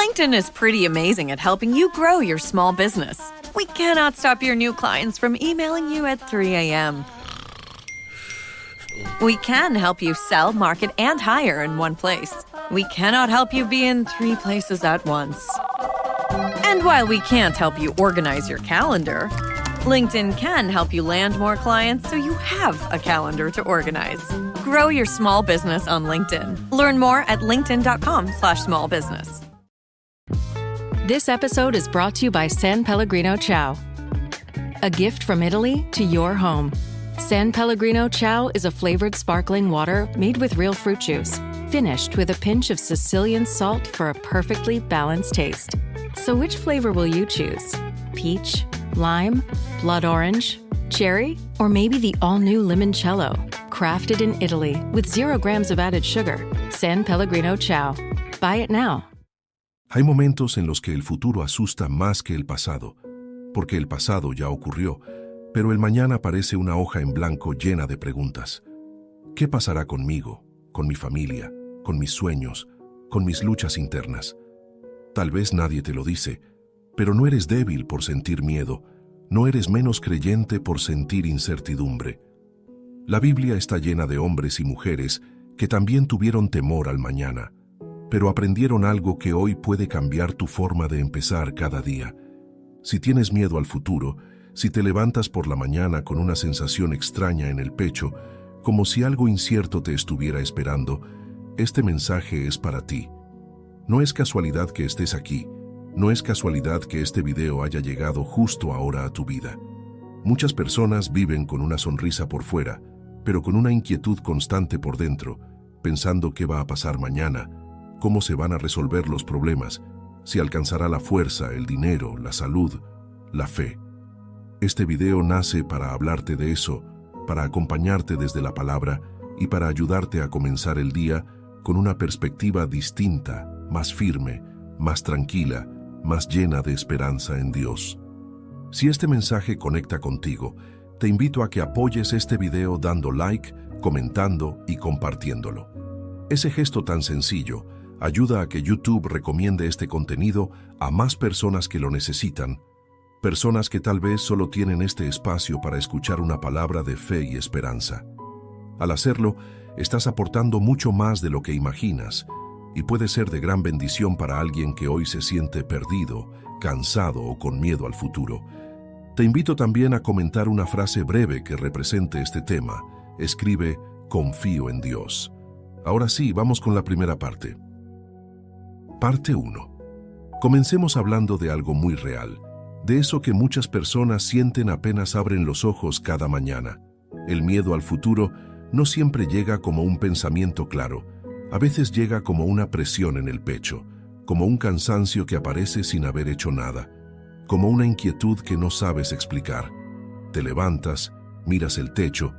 LinkedIn is pretty amazing at helping you grow your small business. We cannot stop your new clients from emailing you at 3 a.m. We can help you sell, market, and hire in one place. We cannot help you be in 3 places at once. And while we can't help you organize your calendar, LinkedIn can help you land more clients so you have a calendar to organize. Grow your small business on LinkedIn. Learn more at linkedin.com/smallbusiness. This episode is brought to you by San Pellegrino Ciao. A gift from Italy to your home. San Pellegrino Ciao is a flavored sparkling water made with real fruit juice, finished with a pinch of Sicilian salt for a perfectly balanced taste. So which flavor will you choose? Peach, lime, blood orange, cherry, or maybe the all-new limoncello? Crafted in Italy with 0 grams of added sugar. San Pellegrino Ciao. Buy it now. Hay momentos en los que el futuro asusta más que el pasado, porque el pasado ya ocurrió, pero el mañana parece una hoja en blanco llena de preguntas. ¿Qué pasará conmigo, con mi familia, con mis sueños, con mis luchas internas? Tal vez nadie te lo dice, pero no eres débil por sentir miedo, no eres menos creyente por sentir incertidumbre. La Biblia está llena de hombres y mujeres que también tuvieron temor al mañana, pero aprendieron algo que hoy puede cambiar tu forma de empezar cada día. Si tienes miedo al futuro, si te levantas por la mañana con una sensación extraña en el pecho, como si algo incierto te estuviera esperando, este mensaje es para ti. No es casualidad que estés aquí, no es casualidad que este video haya llegado justo ahora a tu vida. Muchas personas viven con una sonrisa por fuera, pero con una inquietud constante por dentro, pensando qué va a pasar mañana, cómo se van a resolver los problemas, si alcanzará la fuerza, el dinero, la salud, la fe. Este video nace para hablarte de eso, para acompañarte desde la palabra y para ayudarte a comenzar el día con una perspectiva distinta, más firme, más tranquila, más llena de esperanza en Dios. Si este mensaje conecta contigo, te invito a que apoyes este video dando like, comentando y compartiéndolo. Ese gesto tan sencillo ayuda a que YouTube recomiende este contenido a más personas que lo necesitan, personas que tal vez solo tienen este espacio para escuchar una palabra de fe y esperanza. Al hacerlo, estás aportando mucho más de lo que imaginas y puede ser de gran bendición para alguien que hoy se siente perdido, cansado o con miedo al futuro. Te invito también a comentar una frase breve que represente este tema. Escribe, confío en Dios. Ahora sí, vamos con la primera parte. Parte 1. Comencemos hablando de algo muy real, de eso que muchas personas sienten apenas abren los ojos cada mañana. El miedo al futuro no siempre llega como un pensamiento claro, a veces llega como una presión en el pecho, como un cansancio que aparece sin haber hecho nada, como una inquietud que no sabes explicar. Te levantas, miras el techo,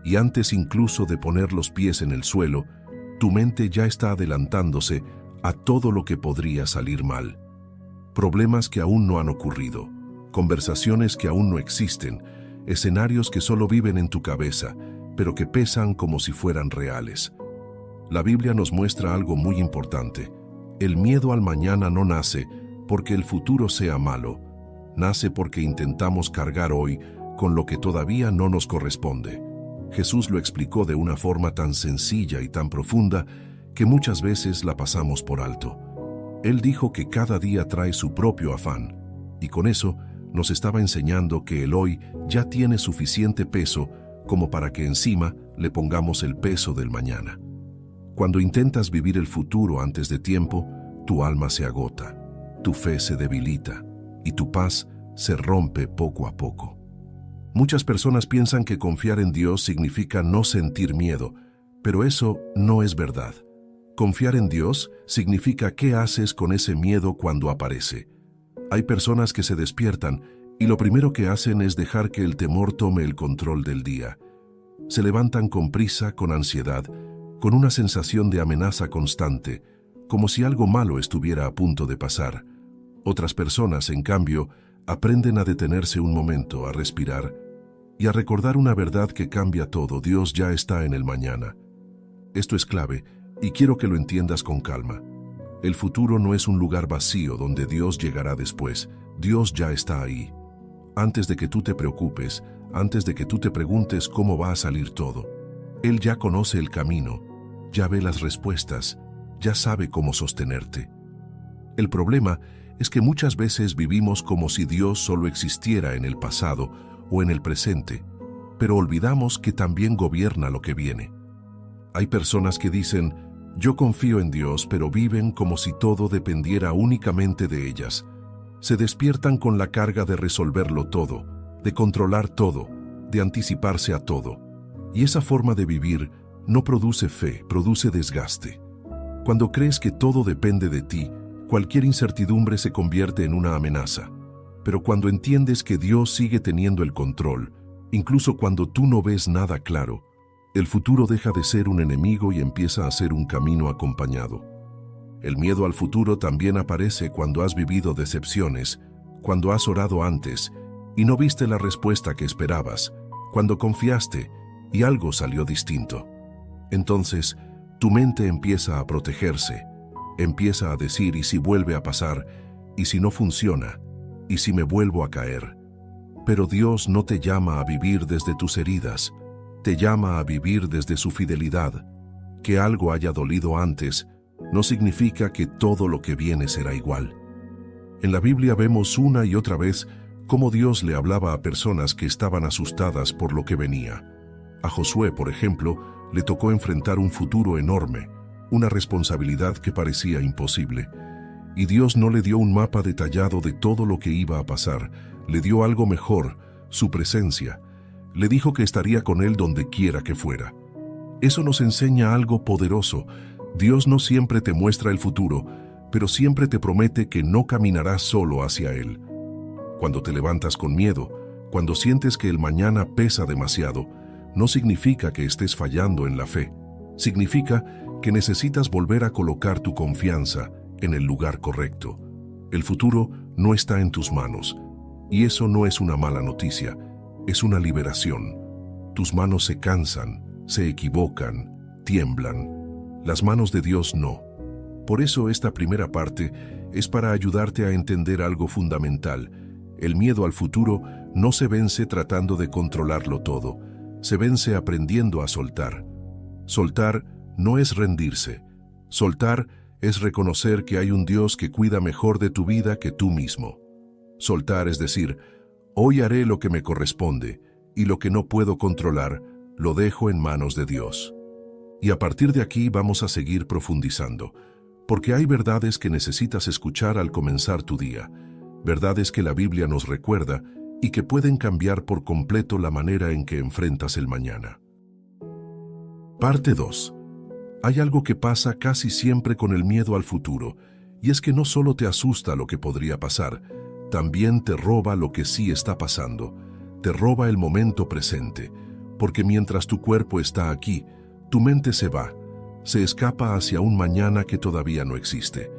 y antes incluso de poner los pies en el suelo, tu mente ya está adelantándose a todo lo que podría salir mal. Problemas que aún no han ocurrido, conversaciones que aún no existen, escenarios que solo viven en tu cabeza, pero que pesan como si fueran reales. La Biblia nos muestra algo muy importante. El miedo al mañana no nace porque el futuro sea malo, nace porque intentamos cargar hoy con lo que todavía no nos corresponde. Jesús lo explicó de una forma tan sencilla y tan profunda que muchas veces la pasamos por alto. Él dijo que cada día trae su propio afán, y con eso nos estaba enseñando que el hoy ya tiene suficiente peso como para que encima le pongamos el peso del mañana. Cuando intentas vivir el futuro antes de tiempo, tu alma se agota, tu fe se debilita y tu paz se rompe poco a poco. Muchas personas piensan que confiar en Dios significa no sentir miedo, pero eso no es verdad. Confiar en Dios significa qué haces con ese miedo cuando aparece. Hay personas que se despiertan y lo primero que hacen es dejar que el temor tome el control del día. Se levantan con prisa, con ansiedad, con una sensación de amenaza constante, como si algo malo estuviera a punto de pasar. Otras personas, en cambio, aprenden a detenerse un momento, a respirar y a recordar una verdad que cambia todo. Dios ya está en el mañana. Esto es clave y quiero que lo entiendas con calma. El futuro no es un lugar vacío donde Dios llegará después. Dios ya está ahí. Antes de que tú te preocupes, antes de que tú te preguntes cómo va a salir todo, Él ya conoce el camino, ya ve las respuestas, ya sabe cómo sostenerte. El problema es que muchas veces vivimos como si Dios solo existiera en el pasado o en el presente, pero olvidamos que también gobierna lo que viene. Hay personas que dicen, yo confío en Dios, pero viven como si todo dependiera únicamente de ellas. Se despiertan con la carga de resolverlo todo, de controlar todo, de anticiparse a todo. Y esa forma de vivir no produce fe, produce desgaste. Cuando crees que todo depende de ti, cualquier incertidumbre se convierte en una amenaza. Pero cuando entiendes que Dios sigue teniendo el control, incluso cuando tú no ves nada claro, el futuro deja de ser un enemigo y empieza a ser un camino acompañado. El miedo al futuro también aparece cuando has vivido decepciones, cuando has orado antes y no viste la respuesta que esperabas, cuando confiaste y algo salió distinto. Entonces, tu mente empieza a protegerse, empieza a decir, ¿y si vuelve a pasar? ¿Y si no funciona? ¿Y si me vuelvo a caer? Pero Dios no te llama a vivir desde tus heridas, te llama a vivir desde su fidelidad. Que algo haya dolido antes no significa que todo lo que viene será igual. En la Biblia vemos una y otra vez cómo Dios le hablaba a personas que estaban asustadas por lo que venía. A Josué, por ejemplo, le tocó enfrentar un futuro enorme, una responsabilidad que parecía imposible. Y Dios no le dio un mapa detallado de todo lo que iba a pasar, le dio algo mejor, su presencia. Le dijo que estaría con él donde quiera que fuera. Eso nos enseña algo poderoso. Dios no siempre te muestra el futuro, pero siempre te promete que no caminarás solo hacia él. Cuando te levantas con miedo, cuando sientes que el mañana pesa demasiado, no significa que estés fallando en la fe. Significa que necesitas volver a colocar tu confianza en el lugar correcto. El futuro no está en tus manos, y eso no es una mala noticia. Es una liberación. Tus manos se cansan, se equivocan, tiemblan. Las manos de Dios no. Por eso esta primera parte es para ayudarte a entender algo fundamental. El miedo al futuro no se vence tratando de controlarlo todo. Se vence aprendiendo a soltar. Soltar no es rendirse. Soltar es reconocer que hay un Dios que cuida mejor de tu vida que tú mismo. Soltar es decir, hoy haré lo que me corresponde, y lo que no puedo controlar, lo dejo en manos de Dios. Y a partir de aquí vamos a seguir profundizando, porque hay verdades que necesitas escuchar al comenzar tu día, verdades que la Biblia nos recuerda y que pueden cambiar por completo la manera en que enfrentas el mañana. Parte 2. Hay algo que pasa casi siempre con el miedo al futuro, y es que no solo te asusta lo que podría pasar, también te roba lo que sí está pasando, te roba el momento presente, porque mientras tu cuerpo está aquí, tu mente se va, se escapa hacia un mañana que todavía no existe.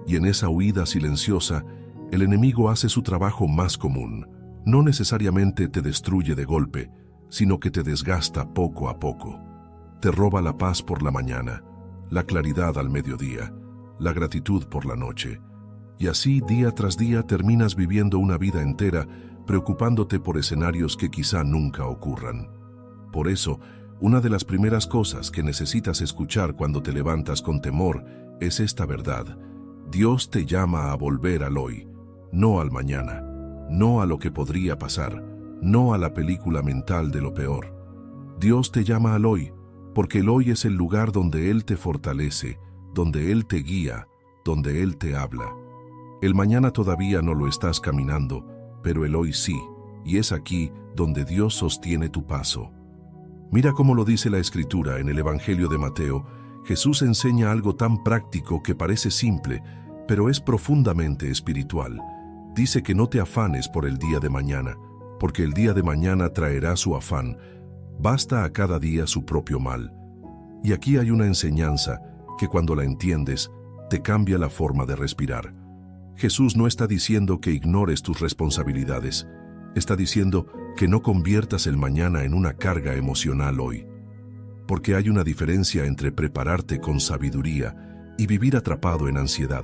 Y en esa huida silenciosa, el enemigo hace su trabajo más común. No necesariamente te destruye de golpe, sino que te desgasta poco a poco. Te roba la paz por la mañana, la claridad al mediodía, la gratitud por la noche. Y así, día tras día, terminas viviendo una vida entera preocupándote por escenarios que quizá nunca ocurran. Por eso, una de las primeras cosas que necesitas escuchar cuando te levantas con temor es esta verdad. Dios te llama a volver al hoy, no al mañana, no a lo que podría pasar, no a la película mental de lo peor. Dios te llama al hoy, porque el hoy es el lugar donde Él te fortalece, donde Él te guía, donde Él te habla. El mañana todavía no lo estás caminando, pero el hoy sí, y es aquí donde Dios sostiene tu paso. Mira cómo lo dice la Escritura en el Evangelio de Mateo. Jesús enseña algo tan práctico que parece simple, pero es profundamente espiritual. Dice que no te afanes por el día de mañana, porque el día de mañana traerá su afán. Basta a cada día su propio mal. Y aquí hay una enseñanza que cuando la entiendes, te cambia la forma de respirar. Jesús no está diciendo que ignores tus responsabilidades. Está diciendo que no conviertas el mañana en una carga emocional hoy. Porque hay una diferencia entre prepararte con sabiduría y vivir atrapado en ansiedad.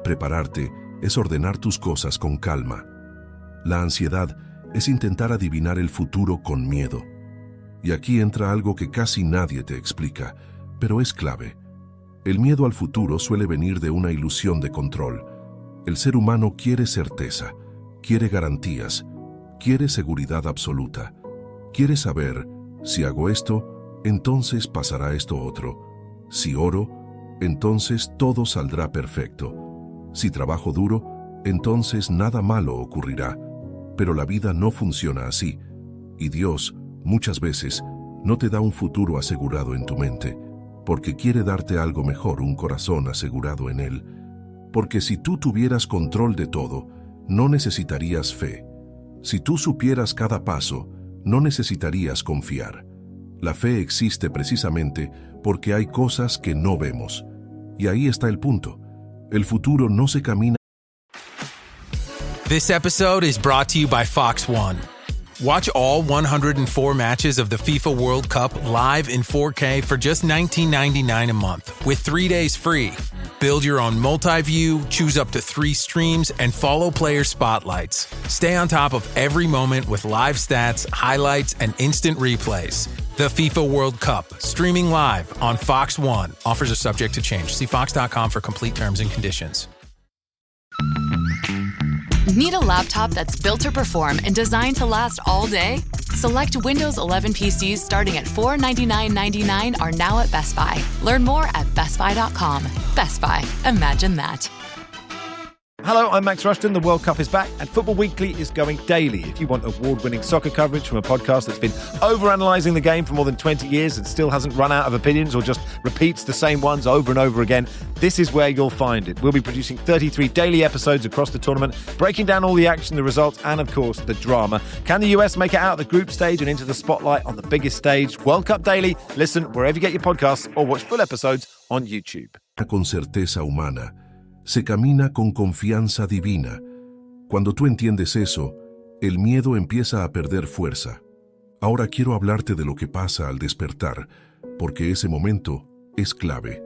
Prepararte es ordenar tus cosas con calma. La ansiedad es intentar adivinar el futuro con miedo. Y aquí entra algo que casi nadie te explica, pero es clave. El miedo al futuro suele venir de una ilusión de control. El ser humano quiere certeza, quiere garantías, quiere seguridad absoluta. Quiere saber, si hago esto, entonces pasará esto otro. Si oro, entonces todo saldrá perfecto. Si trabajo duro, entonces nada malo ocurrirá. Pero la vida no funciona así. Y Dios, muchas veces, no te da un futuro asegurado en tu mente, porque quiere darte algo mejor, un corazón asegurado en Él. Porque si tú tuvieras control de todo, no necesitarías fe. Si tú supieras cada paso, no necesitarías confiar. La fe existe precisamente porque hay cosas que no vemos. Y ahí está el punto. El futuro no se camina. This episode is brought to you by Fox One. Watch all 104 matches of the FIFA World Cup live in 4K for just $19.99 a month with 3 days free. Build your own multi-view, choose up to 3 streams, and follow player spotlights. Stay on top of every moment with live stats, highlights, and instant replays. The FIFA World Cup, streaming live on Fox One. Offers are subject to change. See fox.com for complete terms and conditions. Need a laptop that's built to perform and designed to last all day? Select Windows 11 PCs starting at $499.99 are now at Best Buy. Learn more at bestbuy.com. Best Buy. Imagine that. Hello, I'm Max Rushton. The World Cup is back and Football Weekly is going daily. If you want award-winning soccer coverage from a podcast that's been overanalyzing the game for more than 20 years and still hasn't run out of opinions or just repeats the same ones over and over again, this is where you'll find it. We'll be producing 33 daily episodes across the tournament, breaking down all the action, the results, and of course, the drama. Can the US make it out of the group stage and into the spotlight on the biggest stage? World Cup Daily. Listen wherever you get your podcasts or watch full episodes on YouTube. Con certeza humana, se camina con confianza divina. Cuando tú entiendes eso, el miedo empieza a perder fuerza. Ahora quiero hablarte de lo que pasa al despertar, porque ese momento es clave.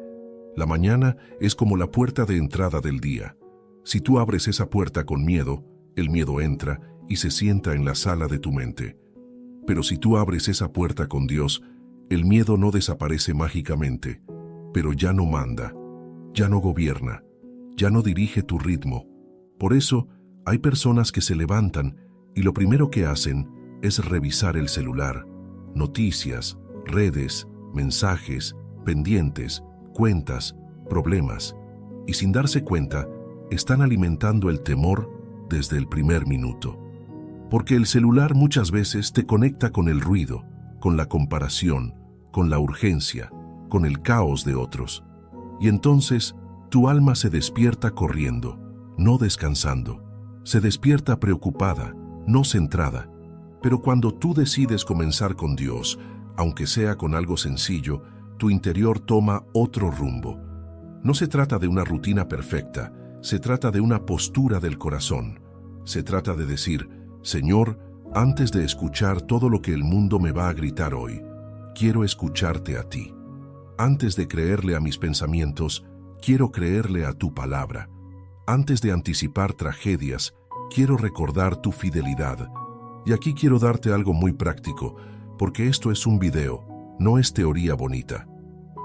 La mañana es como la puerta de entrada del día. Si tú abres esa puerta con miedo, el miedo entra y se sienta en la sala de tu mente. Pero si tú abres esa puerta con Dios, el miedo no desaparece mágicamente, pero ya no manda, ya no gobierna, ya no dirige tu ritmo. Por eso, hay personas que se levantan y lo primero que hacen es revisar el celular, noticias, redes, mensajes, pendientes, cuentas, problemas, y sin darse cuenta, están alimentando el temor desde el primer minuto. Porque el celular muchas veces te conecta con el ruido, con la comparación, con la urgencia, con el caos de otros. Y entonces, tu alma se despierta corriendo, no descansando. Se despierta preocupada, no centrada. Pero cuando tú decides comenzar con Dios, aunque sea con algo sencillo, tu interior toma otro rumbo. No se trata de una rutina perfecta, se trata de una postura del corazón. Se trata de decir, Señor, antes de escuchar todo lo que el mundo me va a gritar hoy, quiero escucharte a ti. Antes de creerle a mis pensamientos, quiero creerle a tu palabra. Antes de anticipar tragedias, quiero recordar tu fidelidad. Y aquí quiero darte algo muy práctico, porque esto es un video, no es teoría bonita.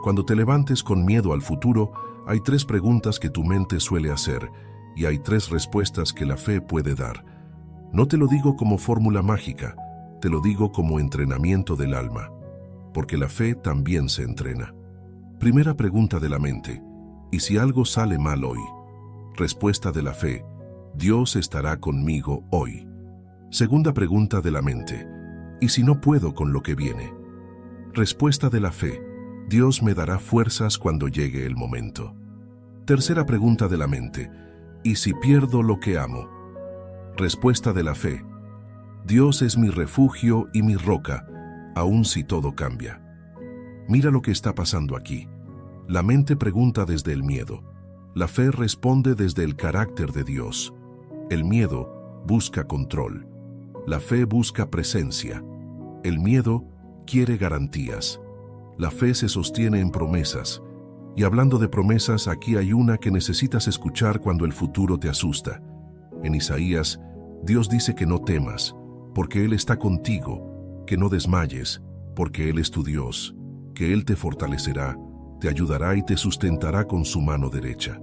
Cuando te levantes con miedo al futuro, hay 3 preguntas que tu mente suele hacer, y hay 3 respuestas que la fe puede dar. No te lo digo como fórmula mágica, te lo digo como entrenamiento del alma, porque la fe también se entrena. Primera pregunta de la mente, ¿y si algo sale mal hoy? Respuesta de la fe, Dios estará conmigo hoy. Segunda pregunta de la mente, ¿y si no puedo con lo que viene? Respuesta de la fe, Dios me dará fuerzas cuando llegue el momento. Tercera pregunta de la mente, ¿y si pierdo lo que amo? Respuesta de la fe, Dios es mi refugio y mi roca, aun si todo cambia. Mira lo que está pasando aquí. La mente pregunta desde el miedo. La fe responde desde el carácter de Dios. El miedo busca control. La fe busca presencia. El miedo quiere garantías. La fe se sostiene en promesas. Y hablando de promesas, aquí hay una que necesitas escuchar cuando el futuro te asusta. En Isaías, Dios dice que no temas, porque Él está contigo, que no desmayes, porque Él es tu Dios, que Él te fortalecerá, te ayudará y te sustentará con su mano derecha.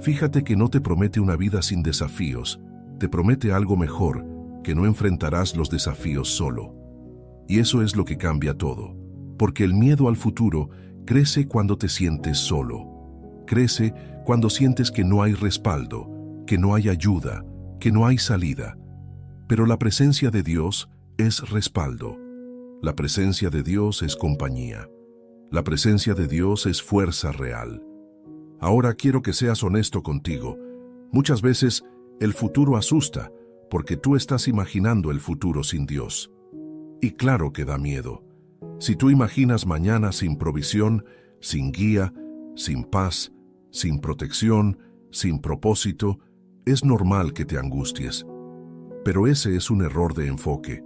Fíjate que no te promete una vida sin desafíos, te promete algo mejor, que no enfrentarás los desafíos solo. Y eso es lo que cambia todo, porque el miedo al futuro crece cuando te sientes solo. Crece cuando sientes que no hay respaldo, que no hay ayuda, que no hay salida. Pero la presencia de Dios es respaldo. La presencia de Dios es compañía. La presencia de Dios es fuerza real. Ahora quiero que seas honesto contigo. Muchas veces el futuro asusta porque tú estás imaginando el futuro sin Dios. Y claro que da miedo. Si tú imaginas mañana sin provisión, sin guía, sin paz, sin protección, sin propósito, es normal que te angusties. Pero ese es un error de enfoque.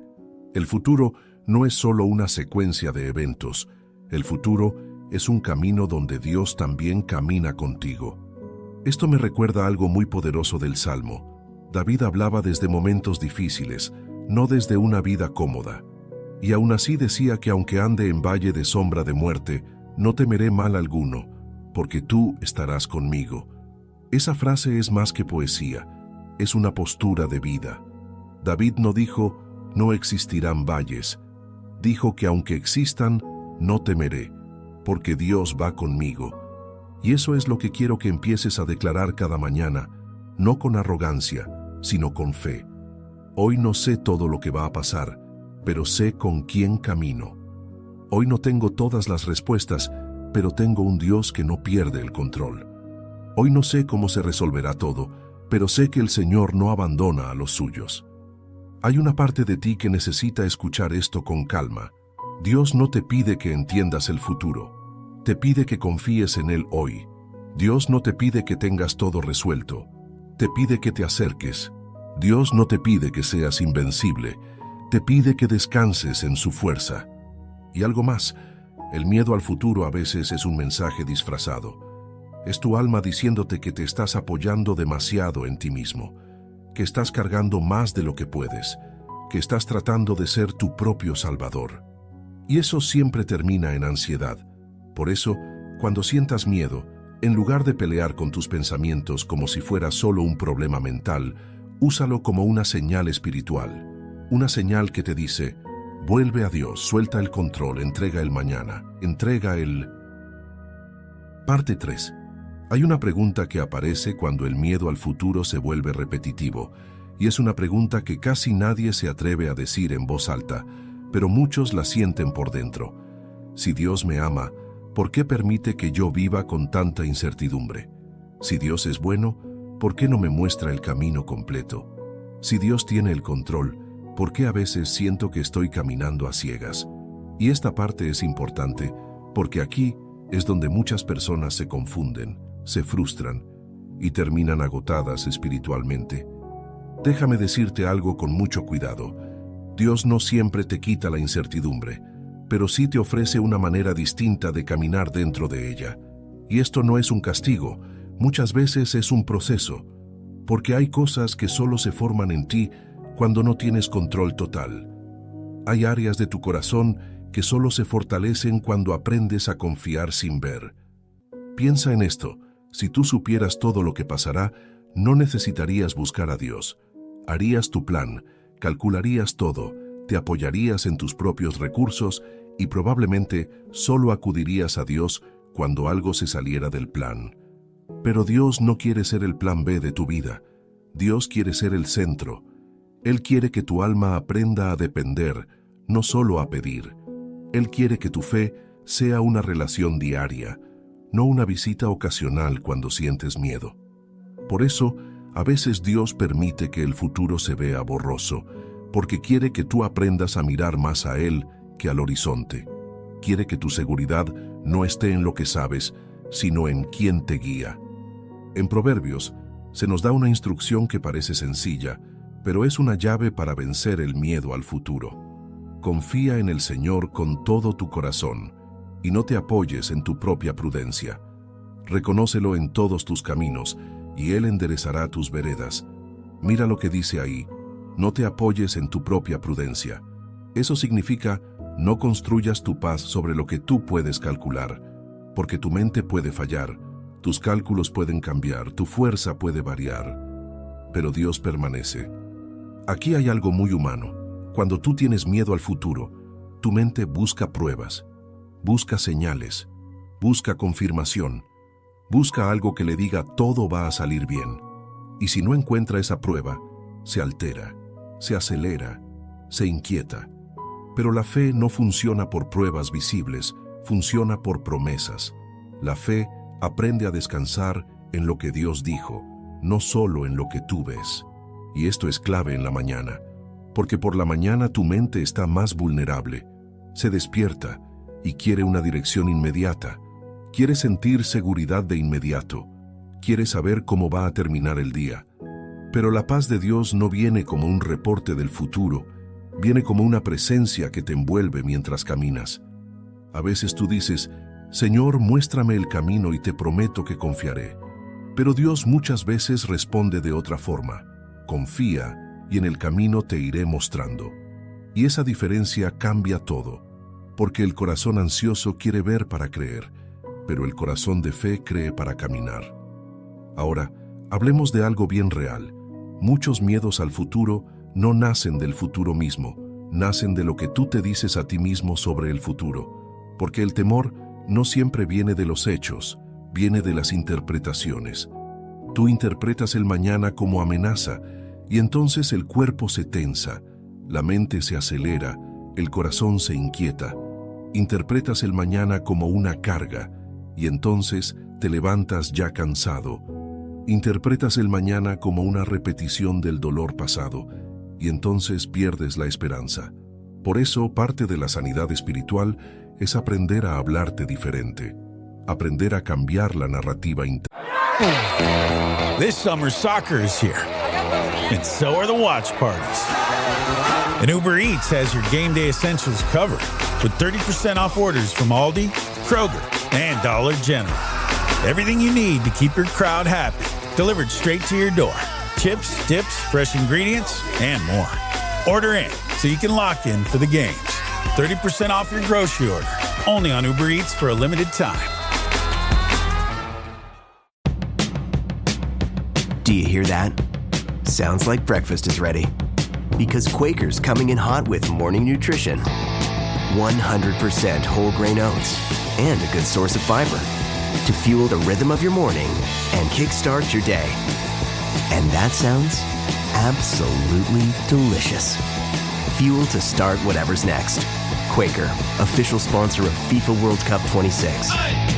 El futuro no es solo una secuencia de eventos. El futuro es un camino donde Dios también camina contigo. Esto me recuerda algo muy poderoso del Salmo. David hablaba desde momentos difíciles, no desde una vida cómoda. Y aún así decía que aunque ande en valle de sombra de muerte, no temeré mal alguno, porque tú estarás conmigo. Esa frase es más que poesía, es una postura de vida. David no dijo, no existirán valles. Dijo que aunque existan, no temeré, porque Dios va conmigo. Y eso es lo que quiero que empieces a declarar cada mañana, no con arrogancia, sino con fe. Hoy no sé todo lo que va a pasar, pero sé con quién camino. Hoy no tengo todas las respuestas, pero tengo un Dios que no pierde el control. Hoy no sé cómo se resolverá todo, pero sé que el Señor no abandona a los suyos. Hay una parte de ti que necesita escuchar esto con calma. Dios no te pide que entiendas el futuro, te pide que confíes en Él hoy. Dios no te pide que tengas todo resuelto, te pide que te acerques. Dios no te pide que seas invencible, te pide que descanses en su fuerza. Y algo más, el miedo al futuro a veces es un mensaje disfrazado. Es tu alma diciéndote que te estás apoyando demasiado en ti mismo, que estás cargando más de lo que puedes, que estás tratando de ser tu propio salvador. Y eso siempre termina en ansiedad. Por eso, cuando sientas miedo, en lugar de pelear con tus pensamientos como si fuera solo un problema mental, úsalo como una señal espiritual. Una señal que te dice, vuelve a Dios, suelta el control, entrega el mañana, entrega el... Parte 3. Hay una pregunta que aparece cuando el miedo al futuro se vuelve repetitivo, y es una pregunta que casi nadie se atreve a decir en voz alta, pero muchos la sienten por dentro. Si Dios me ama, ¿por qué permite que yo viva con tanta incertidumbre? Si Dios es bueno, ¿por qué no me muestra el camino completo? Si Dios tiene el control, ¿por qué a veces siento que estoy caminando a ciegas? Y esta parte es importante, porque aquí es donde muchas personas se confunden, se frustran y terminan agotadas espiritualmente. Déjame decirte algo con mucho cuidado. Dios no siempre te quita la incertidumbre, pero sí te ofrece una manera distinta de caminar dentro de ella. Y esto no es un castigo, muchas veces es un proceso, porque hay cosas que solo se forman en ti cuando no tienes control total. Hay áreas de tu corazón que solo se fortalecen cuando aprendes a confiar sin ver. Piensa en esto, si tú supieras todo lo que pasará, no necesitarías buscar a Dios. Harías tu plan, calcularías todo, te apoyarías en tus propios recursos y probablemente solo acudirías a Dios cuando algo se saliera del plan. Pero Dios no quiere ser el plan B de tu vida. Dios quiere ser el centro. Él quiere que tu alma aprenda a depender, no solo a pedir. Él quiere que tu fe sea una relación diaria, no una visita ocasional cuando sientes miedo. Por eso, a veces Dios permite que el futuro se vea borroso, porque quiere que tú aprendas a mirar más a Él que al horizonte. Quiere que tu seguridad no esté en lo que sabes, sino en quién te guía. En Proverbios, se nos da una instrucción que parece sencilla, pero es una llave para vencer el miedo al futuro. Confía en el Señor con todo tu corazón y no te apoyes en tu propia prudencia. Reconócelo en todos tus caminos, y Él enderezará tus veredas. Mira lo que dice ahí: no te apoyes en tu propia prudencia. Eso significa, no construyas tu paz sobre lo que tú puedes calcular, porque tu mente puede fallar, tus cálculos pueden cambiar, tu fuerza puede variar, pero Dios permanece. Aquí hay algo muy humano. Cuando tú tienes miedo al futuro, tu mente busca pruebas, busca señales, busca confirmación, busca algo que le diga todo va a salir bien. Y si no encuentra esa prueba, se altera, se acelera, se inquieta. Pero la fe no funciona por pruebas visibles, funciona por promesas. La fe aprende a descansar en lo que Dios dijo, no solo en lo que tú ves. Y esto es clave en la mañana, porque por la mañana tu mente está más vulnerable, se despierta y quiere una dirección inmediata, quiere sentir seguridad de inmediato, quiere saber cómo va a terminar el día. Pero la paz de Dios no viene como un reporte del futuro, viene como una presencia que te envuelve mientras caminas. A veces tú dices: Señor, muéstrame el camino y te prometo que confiaré. Pero Dios muchas veces responde de otra forma: confía y en el camino te iré mostrando. Y esa diferencia cambia todo, porque el corazón ansioso quiere ver para creer, pero el corazón de fe cree para caminar. Ahora, hablemos de algo bien real. Muchos miedos al futuro no nacen del futuro mismo, nacen de lo que tú te dices a ti mismo sobre el futuro, porque el temor no siempre viene de los hechos, viene de las interpretaciones. Tú interpretas el mañana como amenaza, y entonces el cuerpo se tensa, la mente se acelera, el corazón se inquieta. Interpretas el mañana como una carga, y entonces te levantas ya cansado. Interpretas el mañana como una repetición del dolor pasado, y entonces pierdes la esperanza. Por eso, parte de la sanidad espiritual es aprender a hablarte diferente, aprender a cambiar la narrativa interna. This summer, soccer is here, and so are the watch parties. And Uber Eats has your game day essentials covered, with 30% off orders from Aldi, Kroger, and Dollar General. Everything you need to keep your crowd happy, delivered straight to your door. Chips, dips, fresh ingredients, and more. Order in so you can lock in for the games. 30% off your grocery order, only on Uber Eats for a limited time. Do you hear that? Sounds like breakfast is ready. Because Quaker's coming in hot with morning nutrition. 100% whole grain oats and a good source of fiber to fuel the rhythm of your morning and kickstart your day. And that sounds absolutely delicious. Fuel to start whatever's next. Quaker, official sponsor of FIFA World Cup 26. Let's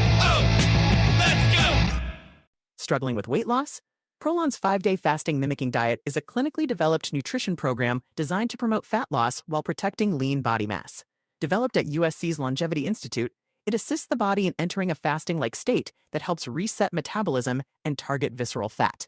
go! Struggling with weight loss? Prolon's 5-day fasting mimicking diet is a clinically developed nutrition program designed to promote fat loss while protecting lean body mass. Developed at USC's Longevity Institute, it assists the body in entering a fasting-like state that helps reset metabolism and target visceral fat.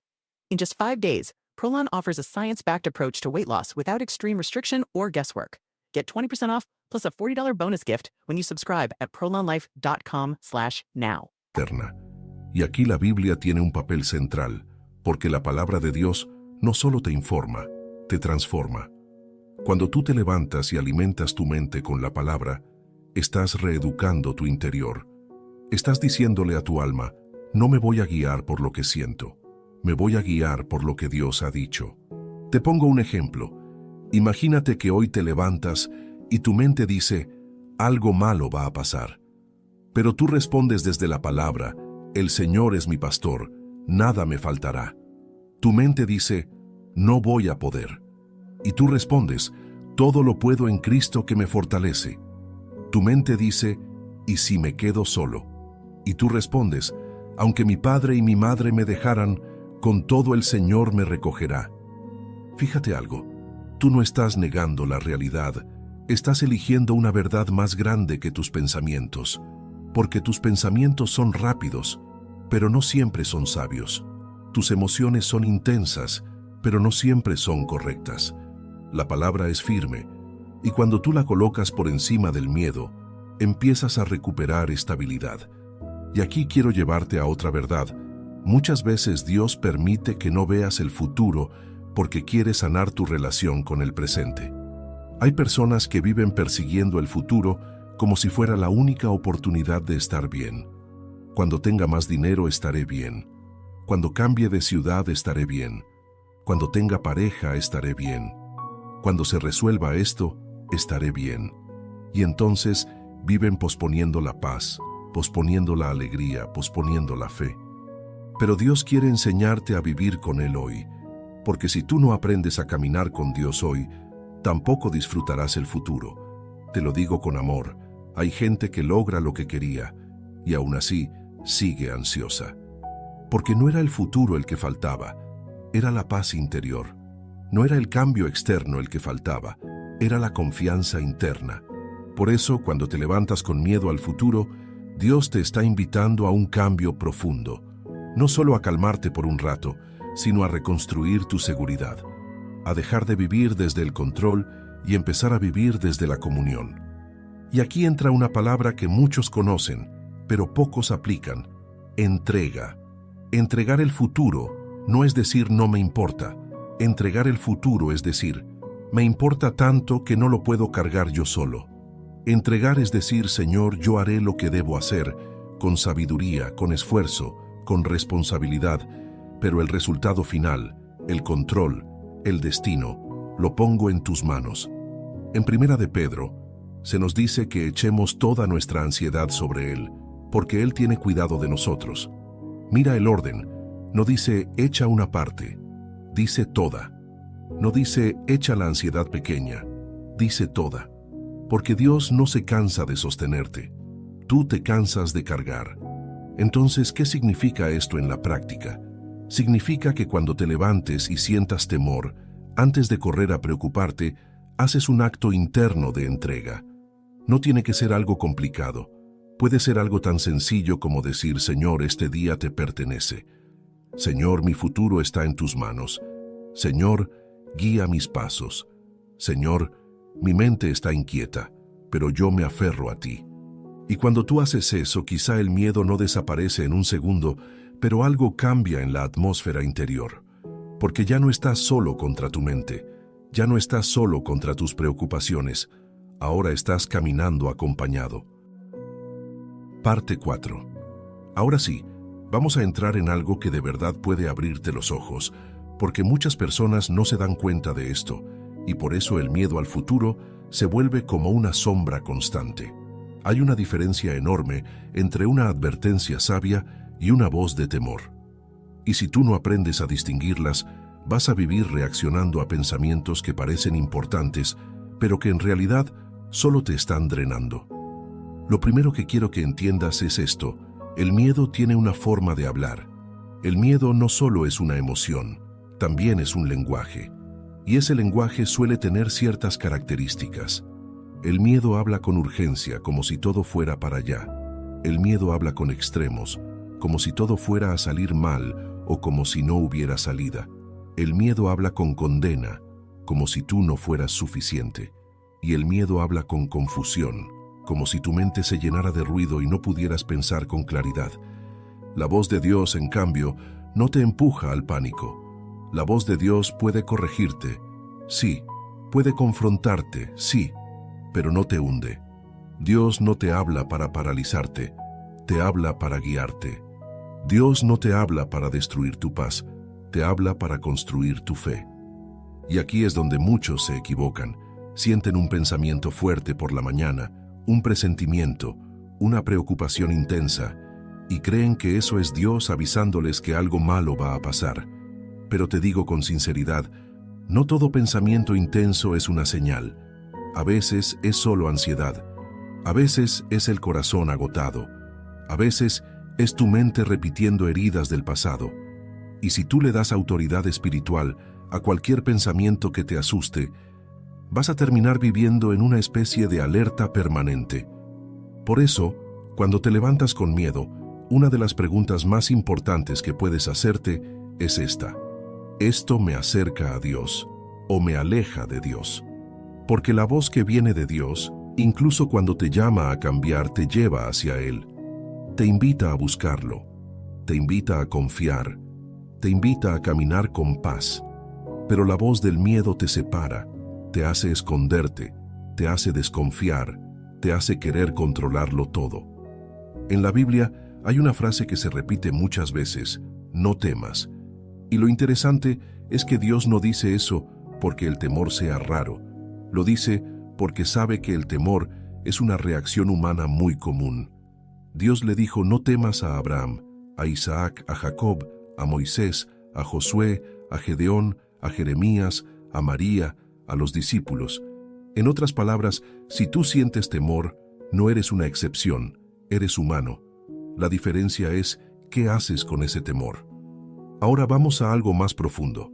In just 5 days, Prolon offers a science-backed approach to weight loss without extreme restriction or guesswork. Get 20% off plus a $40 bonus gift when you subscribe at prolonlife.com/now. Y aquí la Biblia tiene un papel central, porque la palabra de Dios no solo te informa, te transforma. Cuando tú te levantas y alimentas tu mente con la palabra, estás reeducando tu interior. Estás diciéndole a tu alma: no me voy a guiar por lo que siento, me voy a guiar por lo que Dios ha dicho. Te pongo un ejemplo. Imagínate que hoy te levantas y tu mente dice: algo malo va a pasar. Pero tú respondes desde la palabra: el Señor es mi pastor, nada me faltará. Tu mente dice: no voy a poder. Y tú respondes: todo lo puedo en Cristo que me fortalece. Tu mente dice: ¿y si me quedo solo? Y tú respondes: aunque mi padre y mi madre me dejaran, con todo el Señor me recogerá. Fíjate algo, tú no estás negando la realidad, estás eligiendo una verdad más grande que tus pensamientos, porque tus pensamientos son rápidos, pero no siempre son sabios. Tus emociones son intensas, pero no siempre son correctas. La palabra es firme, y cuando tú la colocas por encima del miedo, empiezas a recuperar estabilidad. Y aquí quiero llevarte a otra verdad. Muchas veces Dios permite que no veas el futuro porque quiere sanar tu relación con el presente. Hay personas que viven persiguiendo el futuro como si fuera la única oportunidad de estar bien. Cuando tenga más dinero estaré bien. Cuando cambie de ciudad estaré bien. Cuando tenga pareja estaré bien. Cuando se resuelva esto, estaré bien. Y entonces viven posponiendo la paz, posponiendo la alegría, posponiendo la fe. Pero Dios quiere enseñarte a vivir con Él hoy, porque si tú no aprendes a caminar con Dios hoy, tampoco disfrutarás el futuro. Te lo digo con amor, hay gente que logra lo que quería, y aún así sigue ansiosa. Porque no era el futuro el que faltaba, era la paz interior. No era el cambio externo el que faltaba, era la confianza interna. Por eso, cuando te levantas con miedo al futuro, Dios te está invitando a un cambio profundo. No solo a calmarte por un rato, sino a reconstruir tu seguridad, a dejar de vivir desde el control y empezar a vivir desde la comunión. Y aquí entra una palabra que muchos conocen, pero pocos aplican: entrega. Entregar el futuro no es decir no me importa. Entregar el futuro es decir, me importa tanto que no lo puedo cargar yo solo. Entregar es decir, Señor, yo haré lo que debo hacer, con sabiduría, con esfuerzo, con responsabilidad, pero el resultado final, el control, el destino, lo pongo en tus manos. En Primera de Pedro, se nos dice que echemos toda nuestra ansiedad sobre Él, porque Él tiene cuidado de nosotros. Mira el orden, no dice echa una parte, dice toda. No dice echa la ansiedad pequeña, dice toda. Porque Dios no se cansa de sostenerte, tú te cansas de cargar. Entonces, ¿qué significa esto en la práctica? Significa que cuando te levantes y sientas temor, antes de correr a preocuparte, haces un acto interno de entrega. No tiene que ser algo complicado. Puede ser algo tan sencillo como decir, Señor, este día te pertenece. Señor, mi futuro está en tus manos. Señor, guía mis pasos. Señor, mi mente está inquieta, pero yo me aferro a ti. Y cuando tú haces eso, quizá el miedo no desaparece en un segundo, pero algo cambia en la atmósfera interior. Porque ya no estás solo contra tu mente, ya no estás solo contra tus preocupaciones, ahora estás caminando acompañado. Parte 4. Ahora sí, vamos a entrar en algo que de verdad puede abrirte los ojos, porque muchas personas no se dan cuenta de esto, y por eso el miedo al futuro se vuelve como una sombra constante. Hay una diferencia enorme entre una advertencia sabia y una voz de temor. Y si tú no aprendes a distinguirlas, vas a vivir reaccionando a pensamientos que parecen importantes, pero que en realidad solo te están drenando. Lo primero que quiero que entiendas es esto: el miedo tiene una forma de hablar. El miedo no solo es una emoción, también es un lenguaje. Y ese lenguaje suele tener ciertas características. El miedo habla con urgencia, como si todo fuera para allá. El miedo habla con extremos, como si todo fuera a salir mal o como si no hubiera salida. El miedo habla con condena, como si tú no fueras suficiente. Y el miedo habla con confusión, como si tu mente se llenara de ruido y no pudieras pensar con claridad. La voz de Dios, en cambio, no te empuja al pánico. La voz de Dios puede corregirte, sí, puede confrontarte, sí, pero no te hunde. Dios no te habla para paralizarte, te habla para guiarte. Dios no te habla para destruir tu paz, te habla para construir tu fe. Y aquí es donde muchos se equivocan. Sienten un pensamiento fuerte por la mañana, un presentimiento, una preocupación intensa, y creen que eso es Dios avisándoles que algo malo va a pasar. Pero te digo con sinceridad, no todo pensamiento intenso es una señal. A veces es solo ansiedad, a veces es el corazón agotado, a veces es tu mente repitiendo heridas del pasado. Y si tú le das autoridad espiritual a cualquier pensamiento que te asuste, vas a terminar viviendo en una especie de alerta permanente. Por eso, cuando te levantas con miedo, una de las preguntas más importantes que puedes hacerte es esta: ¿esto me acerca a Dios o me aleja de Dios? Porque la voz que viene de Dios, incluso cuando te llama a cambiar, te lleva hacia Él. te invita a buscarlo, te invita a confiar, te invita a caminar con paz. Pero la voz del miedo te separa, te hace esconderte, te hace desconfiar, te hace querer controlarlo todo. En la Biblia hay una frase que se repite muchas veces: no temas. Y lo interesante es que Dios no dice eso porque el temor sea raro. Lo dice porque sabe que el temor es una reacción humana muy común. Dios le dijo: no temas a Abraham, a Isaac, a Jacob, a Moisés, a Josué, a Gedeón, a Jeremías, a María, a los discípulos. En otras palabras, si tú sientes temor, no eres una excepción, eres humano. La diferencia es qué haces con ese temor. Ahora vamos a algo más profundo.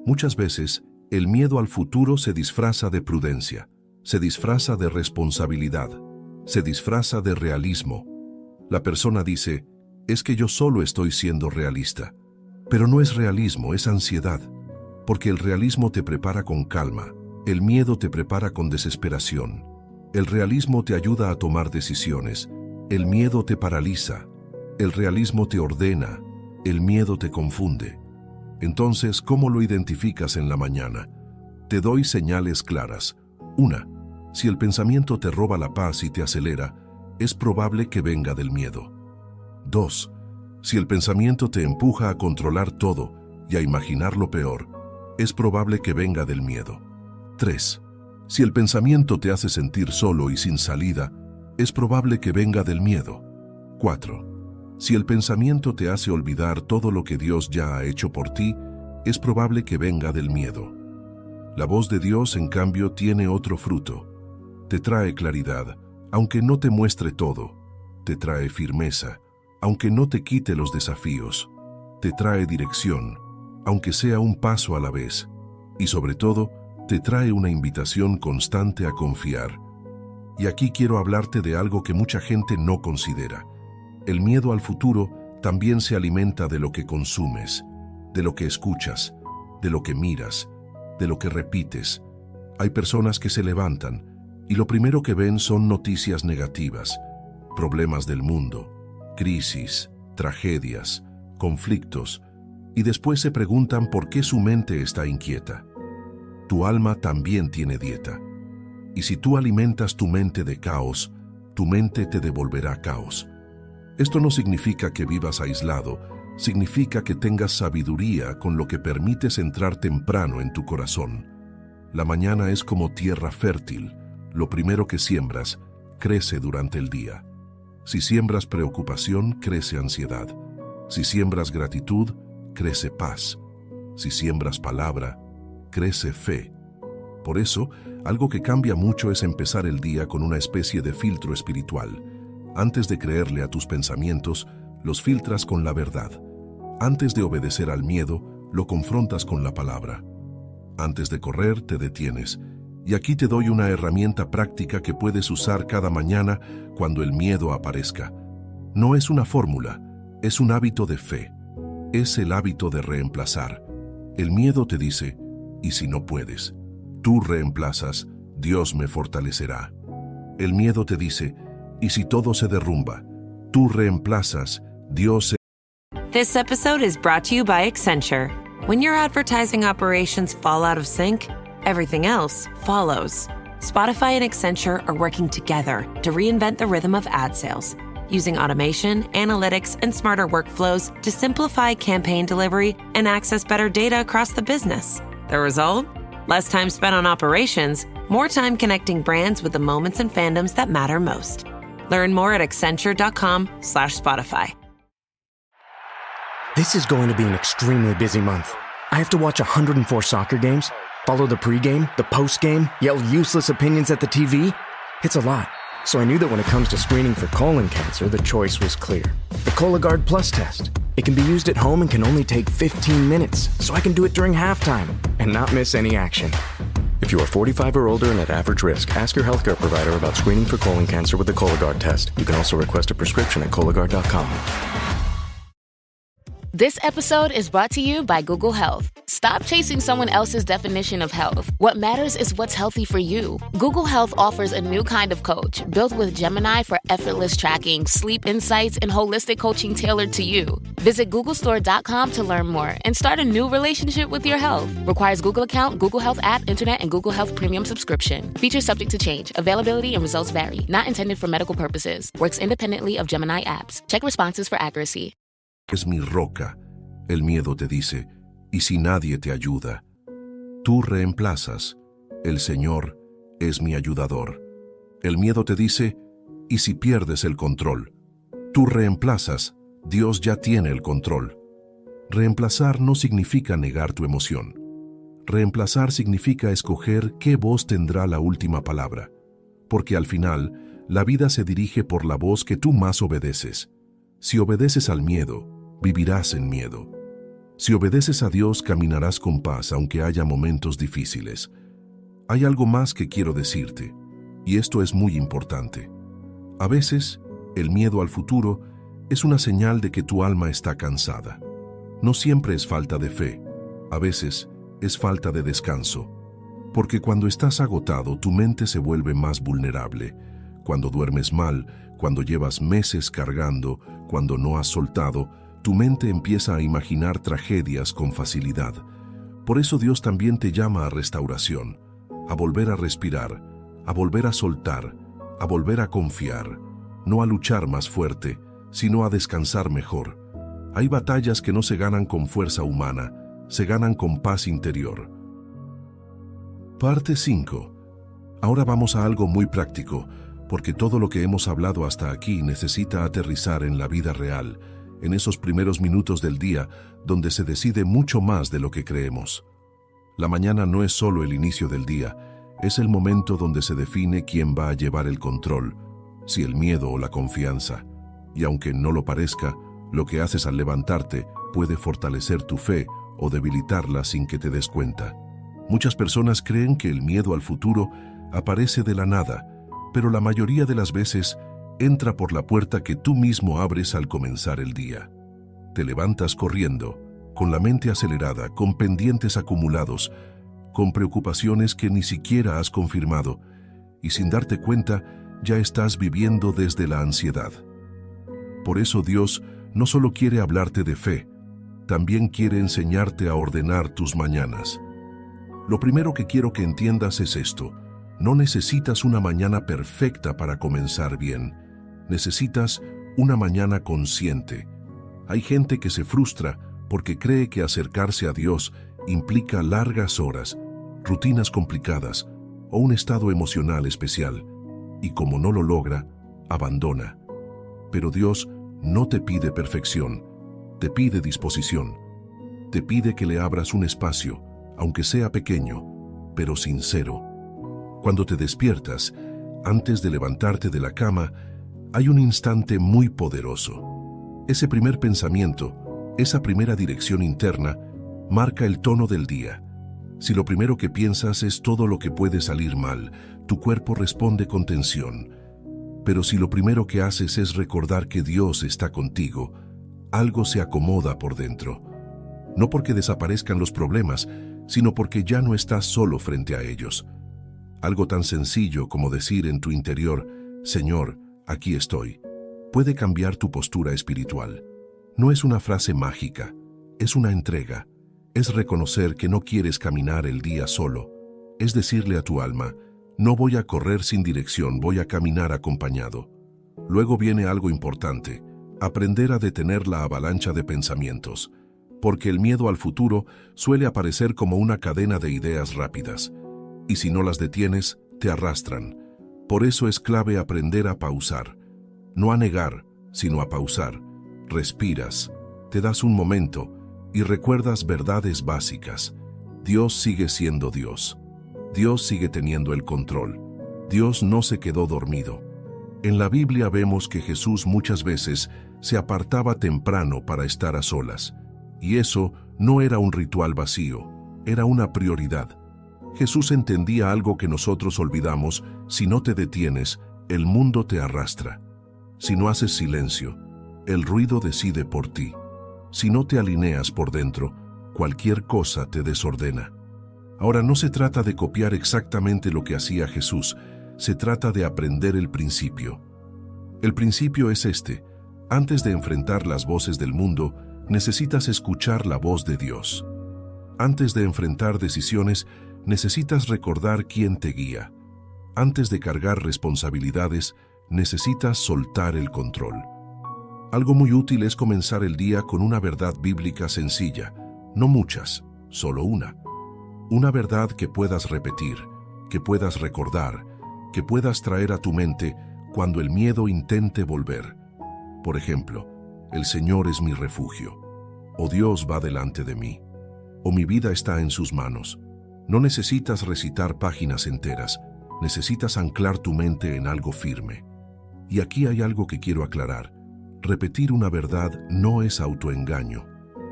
Muchas veces, el miedo al futuro se disfraza de prudencia, se disfraza de responsabilidad, se disfraza de realismo. La persona dice: es que yo solo estoy siendo realista. Pero no es realismo, es ansiedad. Porque el realismo te prepara con calma, el miedo te prepara con desesperación. El realismo te ayuda a tomar decisiones, el miedo te paraliza. El realismo te ordena, el miedo te confunde. Entonces, ¿cómo lo identificas en la mañana? Te doy señales claras. 1. Si el pensamiento te roba la paz y te acelera, es probable que venga del miedo. 2. Si el pensamiento te empuja a controlar todo y a imaginar lo peor, es probable que venga del miedo. 3. Si el pensamiento te hace sentir solo y sin salida, es probable que venga del miedo. 4. Si el pensamiento te hace olvidar todo lo que Dios ya ha hecho por ti, es probable que venga del miedo. La voz de Dios, en cambio, tiene otro fruto. Te trae claridad, aunque no te muestre todo. Te trae firmeza, aunque no te quite los desafíos. Te trae dirección, aunque sea un paso a la vez. Y sobre todo, te trae una invitación constante a confiar. Y aquí quiero hablarte de algo que mucha gente no considera. El miedo al futuro también se alimenta de lo que consumes, de lo que escuchas, de lo que miras, de lo que repites. Hay personas que se levantan y lo primero que ven son noticias negativas, problemas del mundo, crisis, tragedias, conflictos, y después se preguntan por qué su mente está inquieta. Tu alma también tiene dieta. Y si tú alimentas tu mente de caos, tu mente te devolverá caos. Esto no significa que vivas aislado, significa que tengas sabiduría con lo que permites entrar temprano en tu corazón. La mañana es como tierra fértil, lo primero que siembras crece durante el día. Si siembras preocupación, crece ansiedad. Si siembras gratitud, crece paz. Si siembras palabra, crece fe. Por eso, algo que cambia mucho es empezar el día con una especie de filtro espiritual. Antes de creerle a tus pensamientos, los filtras con la verdad. Antes de obedecer al miedo, lo confrontas con la palabra. Antes de correr, te detienes. Y aquí te doy una herramienta práctica que puedes usar cada mañana cuando el miedo aparezca. No es una fórmula, es un hábito de fe. Es el hábito de reemplazar. El miedo te dice: ¿y si no puedes? Tú reemplazas: Dios me fortalecerá. El miedo te dice: ¿y si todo se derrumba? Tú reemplazas: Dios se... This episode is brought to you by Accenture. When your advertising operations fall out of sync, everything else follows. Spotify and Accenture are working together to reinvent the rhythm of ad sales, using automation, analytics, and smarter workflows to simplify campaign delivery and access better data across the business. The result? Less time spent on operations, more time connecting brands with the moments and fandoms that matter most. Learn more at Accenture.com/Spotify. This is going to be an extremely busy month. I have to watch 104 soccer games, follow the pregame, the postgame, yell useless opinions at the TV. It's a lot. So I knew that when it comes to screening for colon cancer, the choice was clear. The Cologuard Plus test. It can be used at home and can only take 15 minutes, so I can do it during halftime and not miss any action. If you are 45 or older and at average risk, ask your healthcare provider about screening for colon cancer with the Cologuard test. You can also request a prescription at Cologuard.com. This episode is brought to you by Google Health. Stop chasing someone else's definition of health. What matters is what's healthy for you. Google Health offers a new kind of coach built with Gemini for effortless tracking, sleep insights, and holistic coaching tailored to you. Visit googlestore.com to learn more and start a new relationship with your health. Requires Google account, Google Health app, internet, and Google Health Premium subscription. Features subject to change. Availability and results vary. Not intended for medical purposes. Works independently of Gemini apps. Check responses for accuracy. Es mi roca. El miedo te dice, ¿y si nadie te ayuda? Tú reemplazas. El Señor es mi ayudador. El miedo te dice, ¿y si pierdes el control? Tú reemplazas. Dios ya tiene el control. Reemplazar no significa negar tu emoción. Reemplazar significa escoger qué voz tendrá la última palabra. Porque al final, la vida se dirige por la voz que tú más obedeces. Si obedeces al miedo, vivirás en miedo. Si obedeces a Dios, caminarás con paz aunque haya momentos difíciles. Hay algo más que quiero decirte, y esto es muy importante. A veces, el miedo al futuro es una señal de que tu alma está cansada. No siempre es falta de fe, a veces es falta de descanso. Porque cuando estás agotado, tu mente se vuelve más vulnerable. Cuando duermes mal, cuando llevas meses cargando, cuando no has soltado, tu mente empieza a imaginar tragedias con facilidad. Por eso Dios también te llama a restauración, a volver a respirar, a volver a soltar, a volver a confiar, no a luchar más fuerte, sino a descansar mejor. Hay batallas que no se ganan con fuerza humana, se ganan con paz interior. Parte 5. Ahora vamos a algo muy práctico, porque todo lo que hemos hablado hasta aquí necesita aterrizar en la vida real, en esos primeros minutos del día donde se decide mucho más de lo que creemos. La mañana no es solo el inicio del día, es el momento donde se define quién va a llevar el control, si el miedo o la confianza. Y aunque no lo parezca, lo que haces al levantarte puede fortalecer tu fe o debilitarla sin que te des cuenta. Muchas personas creen que el miedo al futuro aparece de la nada, pero la mayoría de las veces entra por la puerta que tú mismo abres al comenzar el día. Te levantas corriendo, con la mente acelerada, con pendientes acumulados, con preocupaciones que ni siquiera has confirmado, y sin darte cuenta ya estás viviendo desde la ansiedad. Por eso Dios no solo quiere hablarte de fe, también quiere enseñarte a ordenar tus mañanas. Lo primero que quiero que entiendas es esto: no necesitas una mañana perfecta para comenzar bien. Necesitas una mañana consciente. Hay gente que se frustra porque cree que acercarse a Dios implica largas horas, rutinas complicadas o un estado emocional especial, y como no lo logra, abandona. Pero Dios no te pide perfección, te pide disposición. Te pide que le abras un espacio, aunque sea pequeño, pero sincero. Cuando te despiertas, antes de levantarte de la cama, hay un instante muy poderoso. Ese primer pensamiento, esa primera dirección interna, marca el tono del día. Si lo primero que piensas es todo lo que puede salir mal, tu cuerpo responde con tensión. Pero si lo primero que haces es recordar que Dios está contigo, algo se acomoda por dentro. No porque desaparezcan los problemas, sino porque ya no estás solo frente a ellos. Algo tan sencillo como decir en tu interior, Señor, aquí estoy, puede cambiar tu postura espiritual. No es una frase mágica, es una entrega. Es reconocer que no quieres caminar el día solo. Es decirle a tu alma, no voy a correr sin dirección, voy a caminar acompañado. Luego viene algo importante, aprender a detener la avalancha de pensamientos, porque el miedo al futuro suele aparecer como una cadena de ideas rápidas, y si no las detienes, te arrastran. Por eso es clave aprender a pausar, no a negar, sino a pausar. Respiras, te das un momento y recuerdas verdades básicas. Dios sigue siendo Dios. Dios sigue teniendo el control. Dios no se quedó dormido. En la Biblia vemos que Jesús muchas veces se apartaba temprano para estar a solas. Y eso no era un ritual vacío, era una prioridad. Jesús entendía algo que nosotros olvidamos: si no te detienes, el mundo te arrastra. Si no haces silencio, el ruido decide por ti. Si no te alineas por dentro, cualquier cosa te desordena. Ahora no se trata de copiar exactamente lo que hacía Jesús, se trata de aprender el principio. El principio es este: antes de enfrentar las voces del mundo, necesitas escuchar la voz de Dios. Antes de enfrentar decisiones, necesitas recordar quién te guía. Antes de cargar responsabilidades, necesitas soltar el control. Algo muy útil es comenzar el día con una verdad bíblica sencilla, no muchas, solo una. Una verdad que puedas repetir, que puedas recordar, que puedas traer a tu mente cuando el miedo intente volver. Por ejemplo, el Señor es mi refugio, o Dios va delante de mí, o mi vida está en sus manos. No necesitas recitar páginas enteras, necesitas anclar tu mente en algo firme. Y aquí hay algo que quiero aclarar. Repetir una verdad no es autoengaño,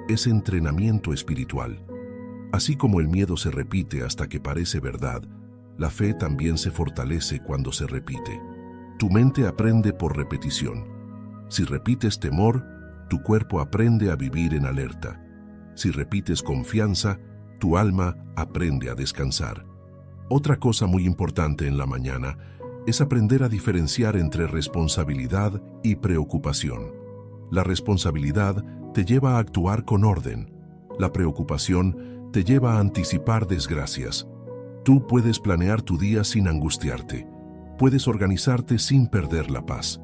es entrenamiento espiritual. Así como el miedo se repite hasta que parece verdad, la fe también se fortalece cuando se repite. Tu mente aprende por repetición. Si repites temor, tu cuerpo aprende a vivir en alerta. Si repites confianza, tu alma aprende a descansar. Otra cosa muy importante en la mañana es aprender a diferenciar entre responsabilidad y preocupación. La responsabilidad te lleva a actuar con orden. La preocupación te lleva a anticipar desgracias. Tú puedes planear tu día sin angustiarte. Puedes organizarte sin perder la paz.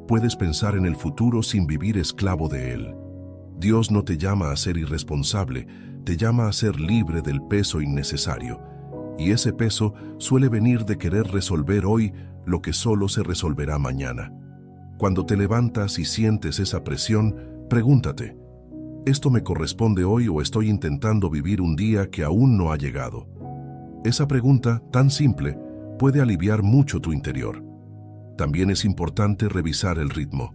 Puedes pensar en el futuro sin vivir esclavo de él. Dios no te llama a ser irresponsable, te llama a ser libre del peso innecesario. Y ese peso suele venir de querer resolver hoy lo que solo se resolverá mañana. Cuando te levantas y sientes esa presión, pregúntate: ¿esto me corresponde hoy o estoy intentando vivir un día que aún no ha llegado? Esa pregunta, tan simple, puede aliviar mucho tu interior. También es importante revisar el ritmo.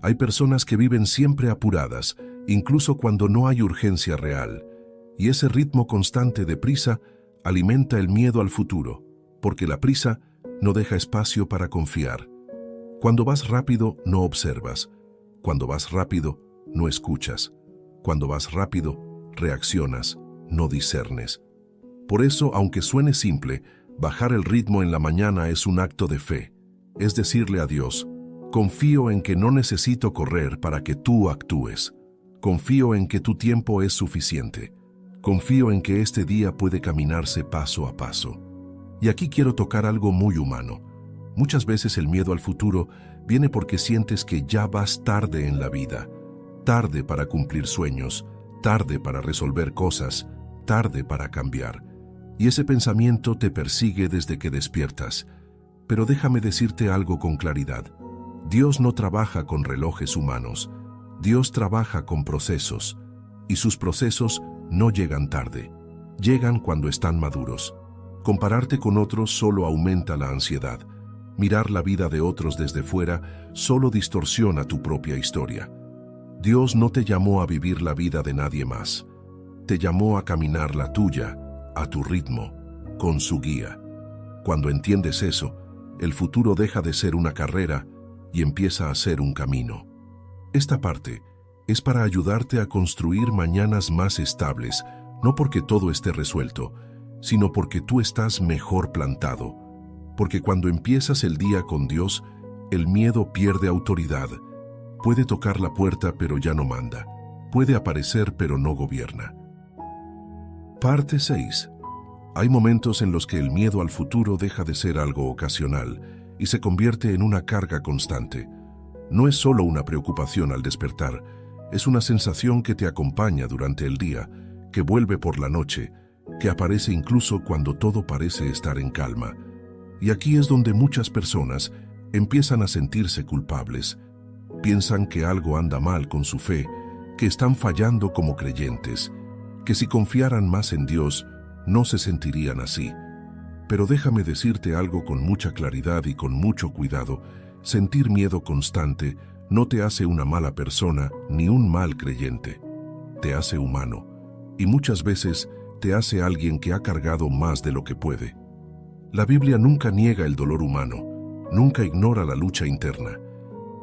Hay personas que viven siempre apuradas, incluso cuando no hay urgencia real. Y ese ritmo constante de prisa alimenta el miedo al futuro, porque la prisa no deja espacio para confiar. Cuando vas rápido, no observas. Cuando vas rápido, no escuchas. Cuando vas rápido, reaccionas, no discernes. Por eso, aunque suene simple, bajar el ritmo en la mañana es un acto de fe. Es decirle a Dios: confío en que no necesito correr para que tú actúes. Confío en que tu tiempo es suficiente. Confío en que este día puede caminarse paso a paso. Y aquí quiero tocar algo muy humano. Muchas veces el miedo al futuro viene porque sientes que ya vas tarde en la vida. Tarde para cumplir sueños, tarde para resolver cosas, tarde para cambiar. Y ese pensamiento te persigue desde que despiertas. Pero déjame decirte algo con claridad. Dios no trabaja con relojes humanos. Dios trabaja con procesos. Y sus procesos no llegan tarde. Llegan cuando están maduros. Compararte con otros solo aumenta la ansiedad. Mirar la vida de otros desde fuera solo distorsiona tu propia historia. Dios no te llamó a vivir la vida de nadie más. Te llamó a caminar la tuya, a tu ritmo, con su guía. Cuando entiendes eso, el futuro deja de ser una carrera y empieza a ser un camino. Esta parte es para ayudarte a construir mañanas más estables, no porque todo esté resuelto, sino porque tú estás mejor plantado. Porque cuando empiezas el día con Dios, el miedo pierde autoridad. Puede tocar la puerta pero ya no manda. Puede aparecer pero no gobierna. Parte 6. Hay momentos en los que el miedo al futuro deja de ser algo ocasional y se convierte en una carga constante. No es solo una preocupación al despertar, es una sensación que te acompaña durante el día, que vuelve por la noche, que aparece incluso cuando todo parece estar en calma. Y aquí es donde muchas personas empiezan a sentirse culpables. Piensan que algo anda mal con su fe, que están fallando como creyentes, que si confiaran más en Dios, no se sentirían así. Pero déjame decirte algo con mucha claridad y con mucho cuidado: sentir miedo constante no te hace una mala persona ni un mal creyente. Te hace humano, y muchas veces te hace alguien que ha cargado más de lo que puede. La Biblia nunca niega el dolor humano, nunca ignora la lucha interna.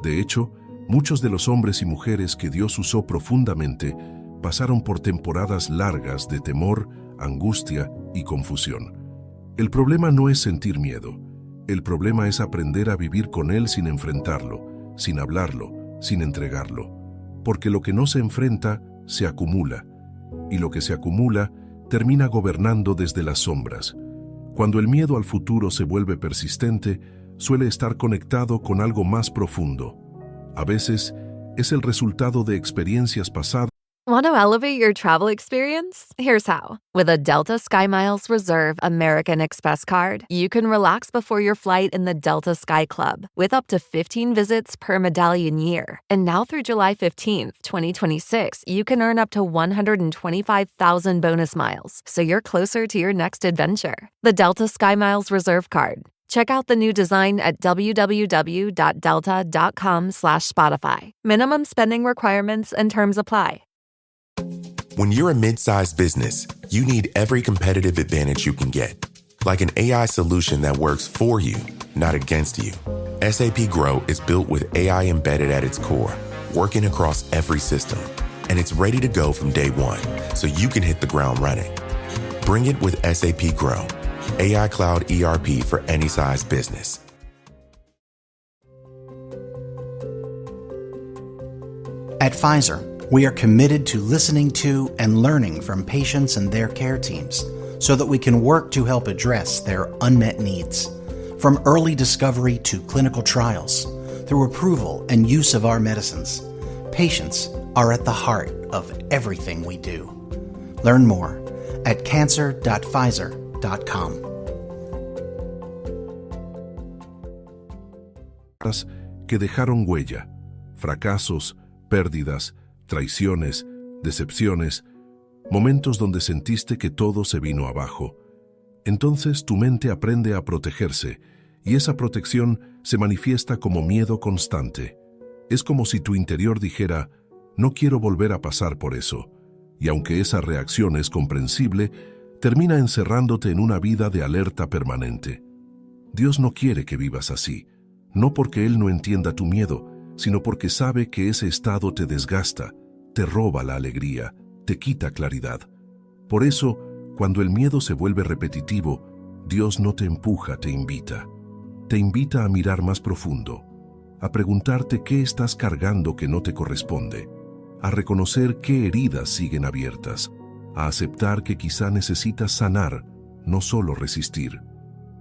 De hecho, Muchos de los hombres y mujeres que Dios usó profundamente pasaron por temporadas largas de temor, angustia y confusión. El problema no es sentir miedo. El problema es aprender a vivir con él sin enfrentarlo, sin hablarlo, sin entregarlo. Porque lo que no se enfrenta, se acumula. Y lo que se acumula, termina gobernando desde las sombras. Cuando el miedo al futuro se vuelve persistente, suele estar conectado con algo más profundo. A veces, es el resultado de experiencias pasadas. Want to elevate your travel experience? Here's how. With a Delta SkyMiles Reserve American Express card, you can relax before your flight in the Delta Sky Club with up to 15 visits per medallion year. And now through July 15th, 2026, you can earn up to 125,000 bonus miles, so you're closer to your next adventure. The Delta SkyMiles Reserve card. Check out the new design at www.delta.com/Spotify. Minimum spending requirements and terms apply. When you're a mid-sized business, you need every competitive advantage you can get. Like an AI solution that works for you, not against you. SAP Grow is built with AI embedded at its core, working across every system. And it's ready to go from day one, so you can hit the ground running. Bring it with SAP Grow. AI Cloud ERP for any size business. At Pfizer, we are committed to listening to and learning from patients and their care teams so that we can work to help address their unmet needs. From early discovery to clinical trials, through approval and use of our medicines, patients are at the heart of everything we do. Learn more at cancer.pfizer.com. Que dejaron huella, fracasos, pérdidas, traiciones, decepciones, momentos donde sentiste que todo se vino abajo. Entonces tu mente aprende a protegerse y esa protección se manifiesta como miedo constante. Es como si tu interior dijera, no quiero volver a pasar por eso. Y aunque esa reacción es comprensible, termina encerrándote en una vida de alerta permanente. Dios no quiere que vivas así, no porque Él no entienda tu miedo, sino porque sabe que ese estado te desgasta, te roba la alegría, te quita claridad. Por eso, cuando el miedo se vuelve repetitivo, Dios no te empuja, te invita. Te invita a mirar más profundo, a preguntarte qué estás cargando que no te corresponde, a reconocer qué heridas siguen abiertas, a aceptar que quizá necesitas sanar, no solo resistir.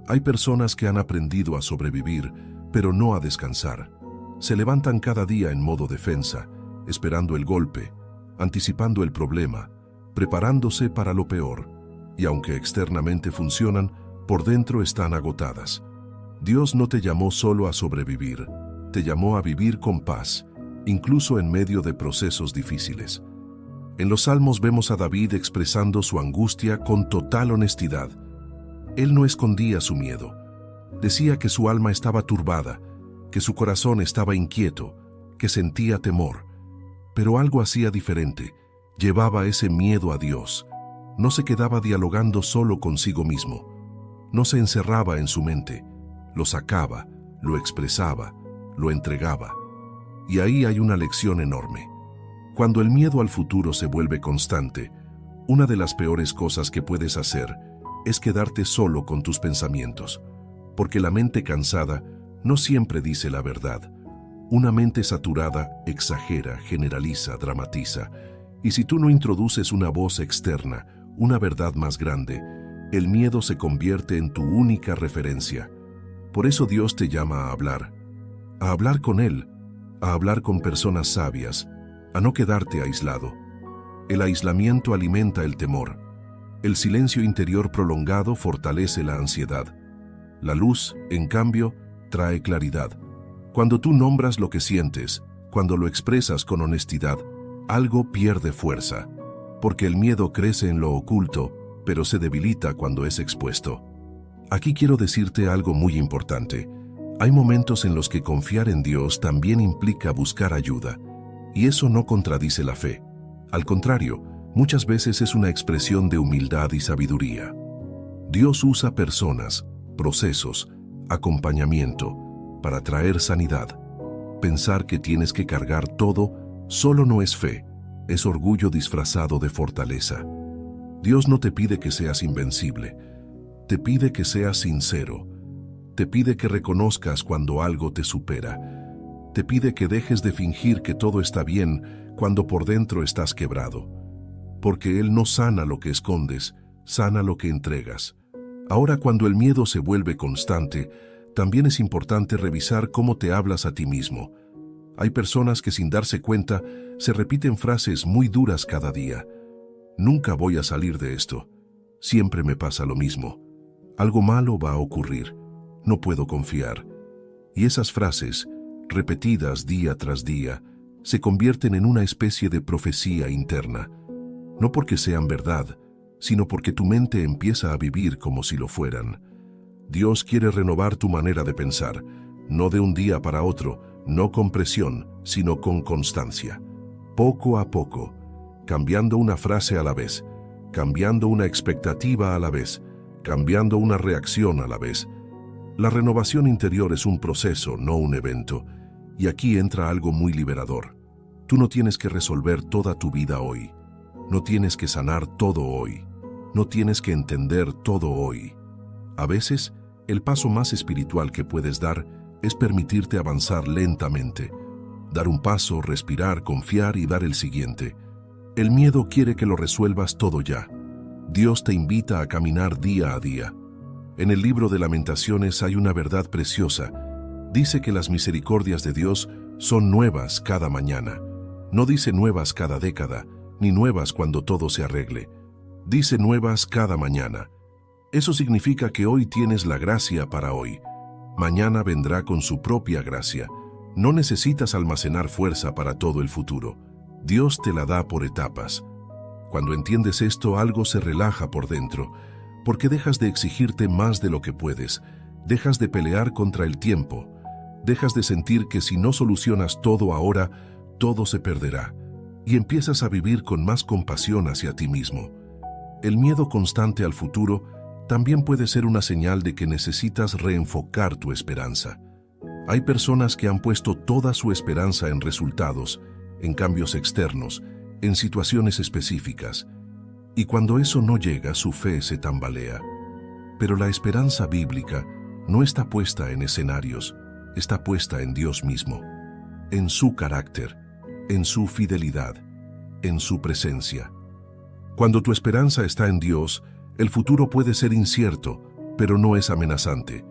Hay personas que han aprendido a sobrevivir, pero no a descansar. Se levantan cada día en modo defensa, esperando el golpe, anticipando el problema, preparándose para lo peor, y aunque externamente funcionan, por dentro están agotadas. Dios no te llamó solo a sobrevivir, te llamó a vivir con paz, incluso en medio de procesos difíciles. En los Salmos vemos a David expresando su angustia con total honestidad. Él no escondía su miedo. Decía que su alma estaba turbada, que su corazón estaba inquieto, que sentía temor. Pero algo hacía diferente. Llevaba ese miedo a Dios. No se quedaba dialogando solo consigo mismo. No se encerraba en su mente. Lo sacaba, lo expresaba, lo entregaba. Y ahí hay una lección enorme. Cuando el miedo al futuro se vuelve constante, una de las peores cosas que puedes hacer es quedarte solo con tus pensamientos, porque la mente cansada no siempre dice la verdad. Una mente saturada exagera, generaliza, dramatiza, y si tú no introduces una voz externa, una verdad más grande, el miedo se convierte en tu única referencia. Por eso Dios te llama a hablar con Él, a hablar con personas sabias, a no quedarte aislado. El aislamiento alimenta el temor. El silencio interior prolongado fortalece la ansiedad. La luz, en cambio, trae claridad. Cuando tú nombras lo que sientes, cuando lo expresas con honestidad, algo pierde fuerza, porque el miedo crece en lo oculto, pero se debilita cuando es expuesto. Aquí quiero decirte algo muy importante. Hay momentos en los que confiar en Dios también implica buscar ayuda, y eso no contradice la fe. Al contrario, muchas veces es una expresión de humildad y sabiduría. Dios usa personas, procesos, acompañamiento para traer sanidad. Pensar que tienes que cargar todo solo no es fe, es orgullo disfrazado de fortaleza. Dios no te pide que seas invencible, te pide que seas sincero, te pide que reconozcas cuando algo te supera, te pide que dejes de fingir que todo está bien cuando por dentro estás quebrado, porque Él no sana lo que escondes, sana lo que entregas. Ahora, cuando el miedo se vuelve constante, también es importante revisar cómo te hablas a ti mismo. Hay personas que sin darse cuenta se repiten frases muy duras cada día. Nunca voy a salir de esto. Siempre me pasa lo mismo. Algo malo va a ocurrir. No puedo confiar. Y esas frases, repetidas día tras día, se convierten en una especie de profecía interna. No porque sean verdad, sino porque tu mente empieza a vivir como si lo fueran. Dios quiere renovar tu manera de pensar, no de un día para otro, no con presión, sino con constancia. Poco a poco, cambiando una frase a la vez, cambiando una expectativa a la vez, cambiando una reacción a la vez. La renovación interior es un proceso, no un evento, y aquí entra algo muy liberador. Tú no tienes que resolver toda tu vida hoy, no tienes que sanar todo hoy, no tienes que entender todo hoy. A veces, el paso más espiritual que puedes dar es permitirte avanzar lentamente, dar un paso, respirar, confiar y dar el siguiente. El miedo quiere que lo resuelvas todo ya. Dios te invita a caminar día a día. En el libro de Lamentaciones hay una verdad preciosa. Dice que las misericordias de Dios son nuevas cada mañana. No dice nuevas cada década, ni nuevas cuando todo se arregle. Dice nuevas cada mañana. Eso significa que hoy tienes la gracia para hoy. Mañana vendrá con su propia gracia. No necesitas almacenar fuerza para todo el futuro. Dios te la da por etapas. Cuando entiendes esto, algo se relaja por dentro, porque dejas de exigirte más de lo que puedes, dejas de pelear contra el tiempo, dejas de sentir que si no solucionas todo ahora, todo se perderá, y empiezas a vivir con más compasión hacia ti mismo. El miedo constante al futuro también puede ser una señal de que necesitas reenfocar tu esperanza. Hay personas que han puesto toda su esperanza en resultados, en cambios externos, en situaciones específicas, y cuando eso no llega, su fe se tambalea. Pero la esperanza bíblica no está puesta en escenarios, está puesta en Dios mismo, en su carácter, en su fidelidad, en su presencia. Cuando tu esperanza está en Dios, el futuro puede ser incierto, pero no es amenazante.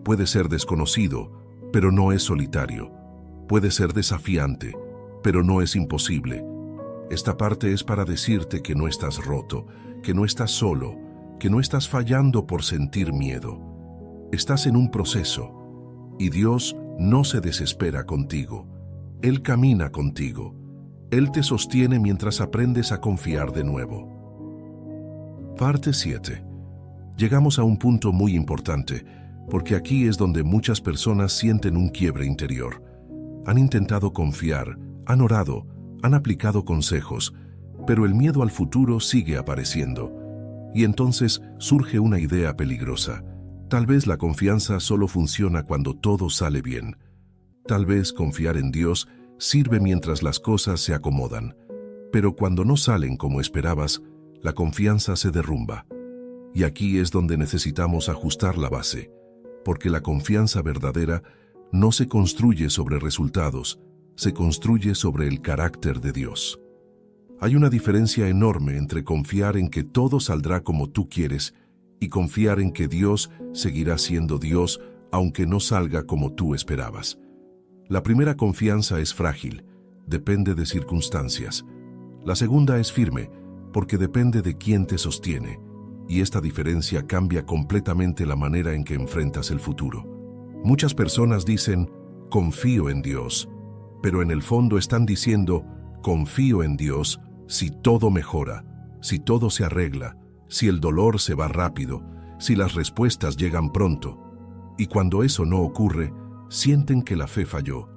Puede ser desconocido, pero no es solitario. Puede ser desafiante, pero no es imposible. Esta parte es para decirte que no estás roto, que no estás solo, que no estás fallando por sentir miedo. Estás en un proceso, y Dios no se desespera contigo. Él camina contigo. Él te sostiene mientras aprendes a confiar de nuevo. Parte 7. Llegamos a un punto muy importante, porque aquí es donde muchas personas sienten un quiebre interior. Han intentado confiar, han orado, han aplicado consejos, pero el miedo al futuro sigue apareciendo. Y entonces surge una idea peligrosa. Tal vez la confianza solo funciona cuando todo sale bien. Tal vez confiar en Dios sirve mientras las cosas se acomodan, pero cuando no salen como esperabas, la confianza se derrumba. Y aquí es donde necesitamos ajustar la base, porque la confianza verdadera no se construye sobre resultados, se construye sobre el carácter de Dios. Hay una diferencia enorme entre confiar en que todo saldrá como tú quieres y confiar en que Dios seguirá siendo Dios aunque no salga como tú esperabas. La primera confianza es frágil, depende de circunstancias. La segunda es firme, porque depende de quién te sostiene, y esta diferencia cambia completamente la manera en que enfrentas el futuro. Muchas personas dicen, confío en Dios, pero en el fondo están diciendo, confío en Dios si todo mejora, si todo se arregla, si el dolor se va rápido, si las respuestas llegan pronto. Y cuando eso no ocurre, sienten que la fe falló.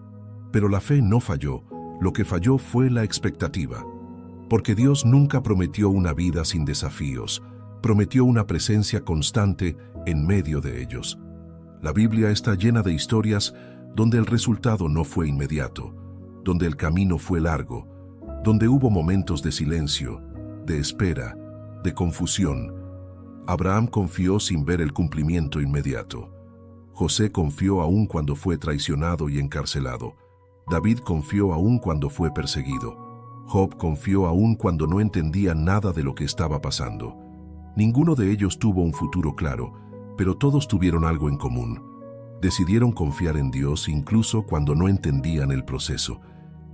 Pero la fe no falló, lo que falló fue la expectativa. Porque Dios nunca prometió una vida sin desafíos, prometió una presencia constante en medio de ellos. La Biblia está llena de historias donde el resultado no fue inmediato, donde el camino fue largo, donde hubo momentos de silencio, de espera, de confusión. Abraham confió sin ver el cumplimiento inmediato. José confió aún cuando fue traicionado y encarcelado. David confió aún cuando fue perseguido. Job confió aún cuando no entendía nada de lo que estaba pasando. Ninguno de ellos tuvo un futuro claro, pero todos tuvieron algo en común. Decidieron confiar en Dios incluso cuando no entendían el proceso.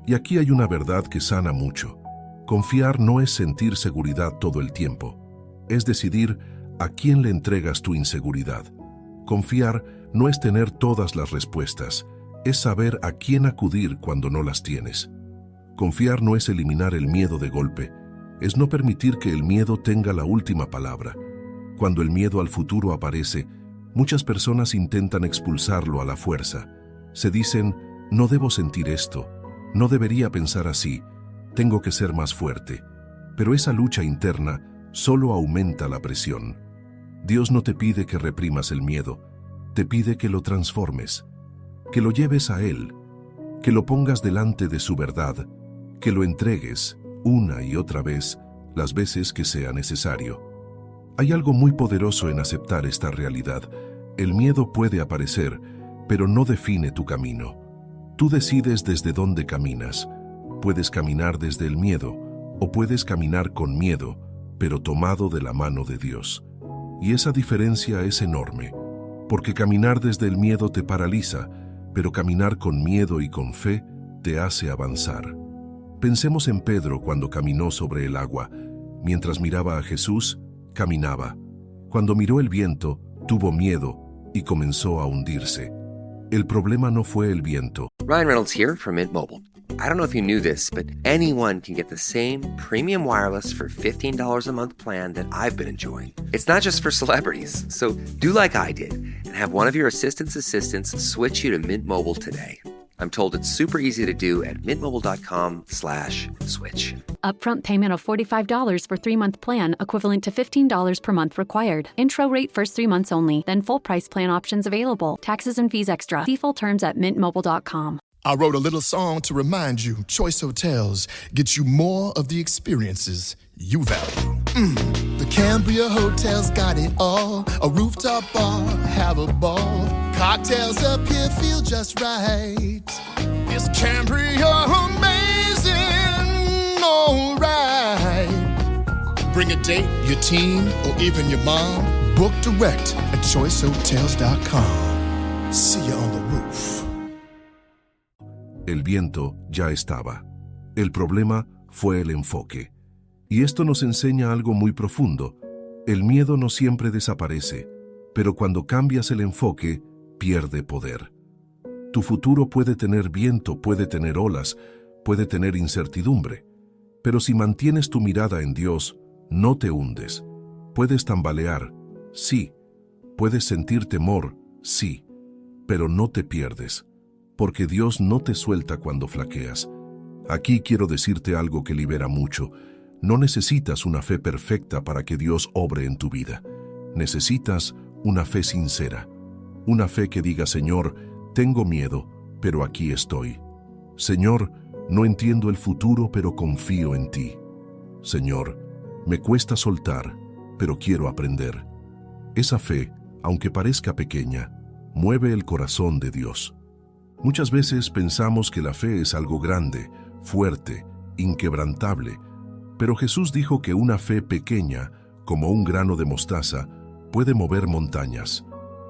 Y aquí hay una verdad que sana mucho. Confiar no es sentir seguridad todo el tiempo. Es decidir a quién le entregas tu inseguridad. Confiar no es tener todas las respuestas, es saber a quién acudir cuando no las tienes. Confiar no es eliminar el miedo de golpe, es no permitir que el miedo tenga la última palabra. Cuando el miedo al futuro aparece, muchas personas intentan expulsarlo a la fuerza. Se dicen, no debo sentir esto, no debería pensar así, tengo que ser más fuerte. Pero esa lucha interna solo aumenta la presión. Dios no te pide que reprimas el miedo, te pide que lo transformes, que lo lleves a Él, que lo pongas delante de su verdad, que lo entregues una y otra vez, las veces que sea necesario. Hay algo muy poderoso en aceptar esta realidad. El miedo puede aparecer, pero no define tu camino. Tú decides desde dónde caminas. Puedes caminar desde el miedo, o puedes caminar con miedo, pero tomado de la mano de Dios. Y esa diferencia es enorme, porque caminar desde el miedo te paraliza, pero caminar con miedo y con fe te hace avanzar. Pensemos en Pedro cuando caminó sobre el agua. Mientras miraba a Jesús, caminaba. Cuando miró el viento, tuvo miedo y comenzó a hundirse. El problema no fue el viento. Ryan Reynolds here from Mint Mobile. I don't know if you knew this, but anyone can get the same premium wireless for $15 a month plan that I've been enjoying. It's not just for celebrities. So do like I did and have one of your assistants switch you to Mint Mobile today. I'm told it's super easy to do at mintmobile.com/switch. Upfront payment of $45 for 3-month plan, equivalent to $15 per month required. Intro rate first 3 months only, then full price plan options available. Taxes and fees extra. See full terms at mintmobile.com. I wrote a little song to remind you, Choice Hotels get you more of the experiences you value. The Cambria Hotel's got it all. A rooftop bar, have a ball. Cocktails up here feel just right. Is Cambria amazing? All right. Bring a date, your team, or even your mom. Book direct at choicehotels.com. See you on the roof. El viento ya estaba. El problema fue el enfoque. Y esto nos enseña algo muy profundo. El miedo no siempre desaparece, pero cuando cambias el enfoque, pierde poder. Tu futuro puede tener viento, puede tener olas, puede tener incertidumbre. Pero si mantienes tu mirada en Dios, no te hundes. Puedes tambalear, sí. Puedes sentir temor, sí. Pero no te pierdes, porque Dios no te suelta cuando flaqueas. Aquí quiero decirte algo que libera mucho. No necesitas una fe perfecta para que Dios obre en tu vida. Necesitas una fe sincera. Una fe que diga, Señor, tengo miedo, pero aquí estoy. Señor, no entiendo el futuro, pero confío en ti. Señor, me cuesta soltar, pero quiero aprender. Esa fe, aunque parezca pequeña, mueve el corazón de Dios. Muchas veces pensamos que la fe es algo grande, fuerte, inquebrantable, pero Jesús dijo que una fe pequeña, como un grano de mostaza, puede mover montañas.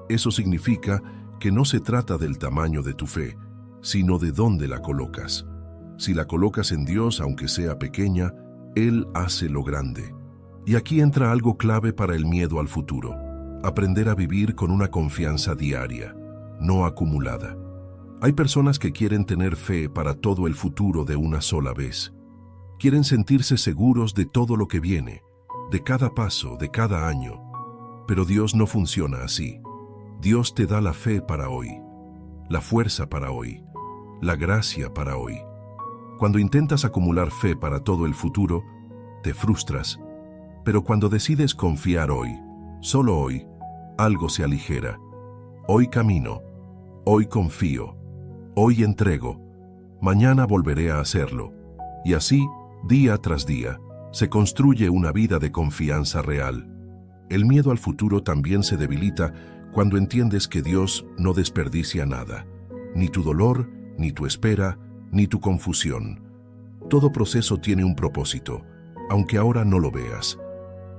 Eso significa que no se trata del tamaño de tu fe, sino de dónde la colocas. Si la colocas en Dios, aunque sea pequeña, Él hace lo grande. Y aquí entra algo clave para el miedo al futuro: aprender a vivir con una confianza diaria, no acumulada. Hay personas que quieren tener fe para todo el futuro de una sola vez. Quieren sentirse seguros de todo lo que viene, de cada paso, de cada año. Pero Dios no funciona así. Dios te da la fe para hoy, la fuerza para hoy, la gracia para hoy. Cuando intentas acumular fe para todo el futuro, te frustras. Pero cuando decides confiar hoy, solo hoy, algo se aligera. Hoy camino, hoy confío, Hoy entrego, mañana volveré a hacerlo. Y así, día tras día, se construye una vida de confianza real. El miedo al futuro también se debilita cuando entiendes que Dios no desperdicia nada, ni tu dolor, ni tu espera, ni tu confusión. Todo proceso tiene un propósito, aunque ahora no lo veas.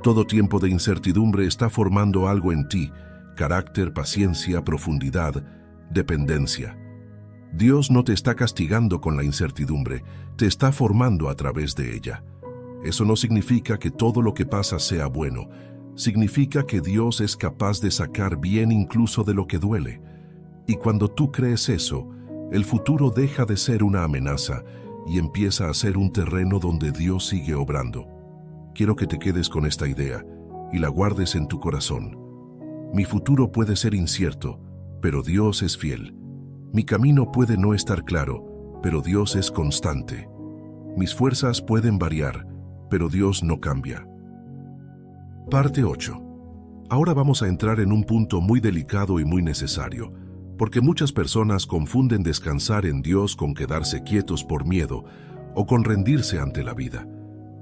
Todo tiempo de incertidumbre está formando algo en ti: carácter, paciencia, profundidad, dependencia. Dios no te está castigando con la incertidumbre, te está formando a través de ella. Eso no significa que todo lo que pasa sea bueno. Significa que Dios es capaz de sacar bien incluso de lo que duele. Y cuando tú crees eso, el futuro deja de ser una amenaza y empieza a ser un terreno donde Dios sigue obrando. Quiero que te quedes con esta idea y la guardes en tu corazón. Mi futuro puede ser incierto, pero Dios es fiel. Mi camino puede no estar claro, pero Dios es constante. Mis fuerzas pueden variar, pero Dios no cambia. Parte 8. Ahora vamos a entrar en un punto muy delicado y muy necesario, porque muchas personas confunden descansar en Dios con quedarse quietos por miedo o con rendirse ante la vida.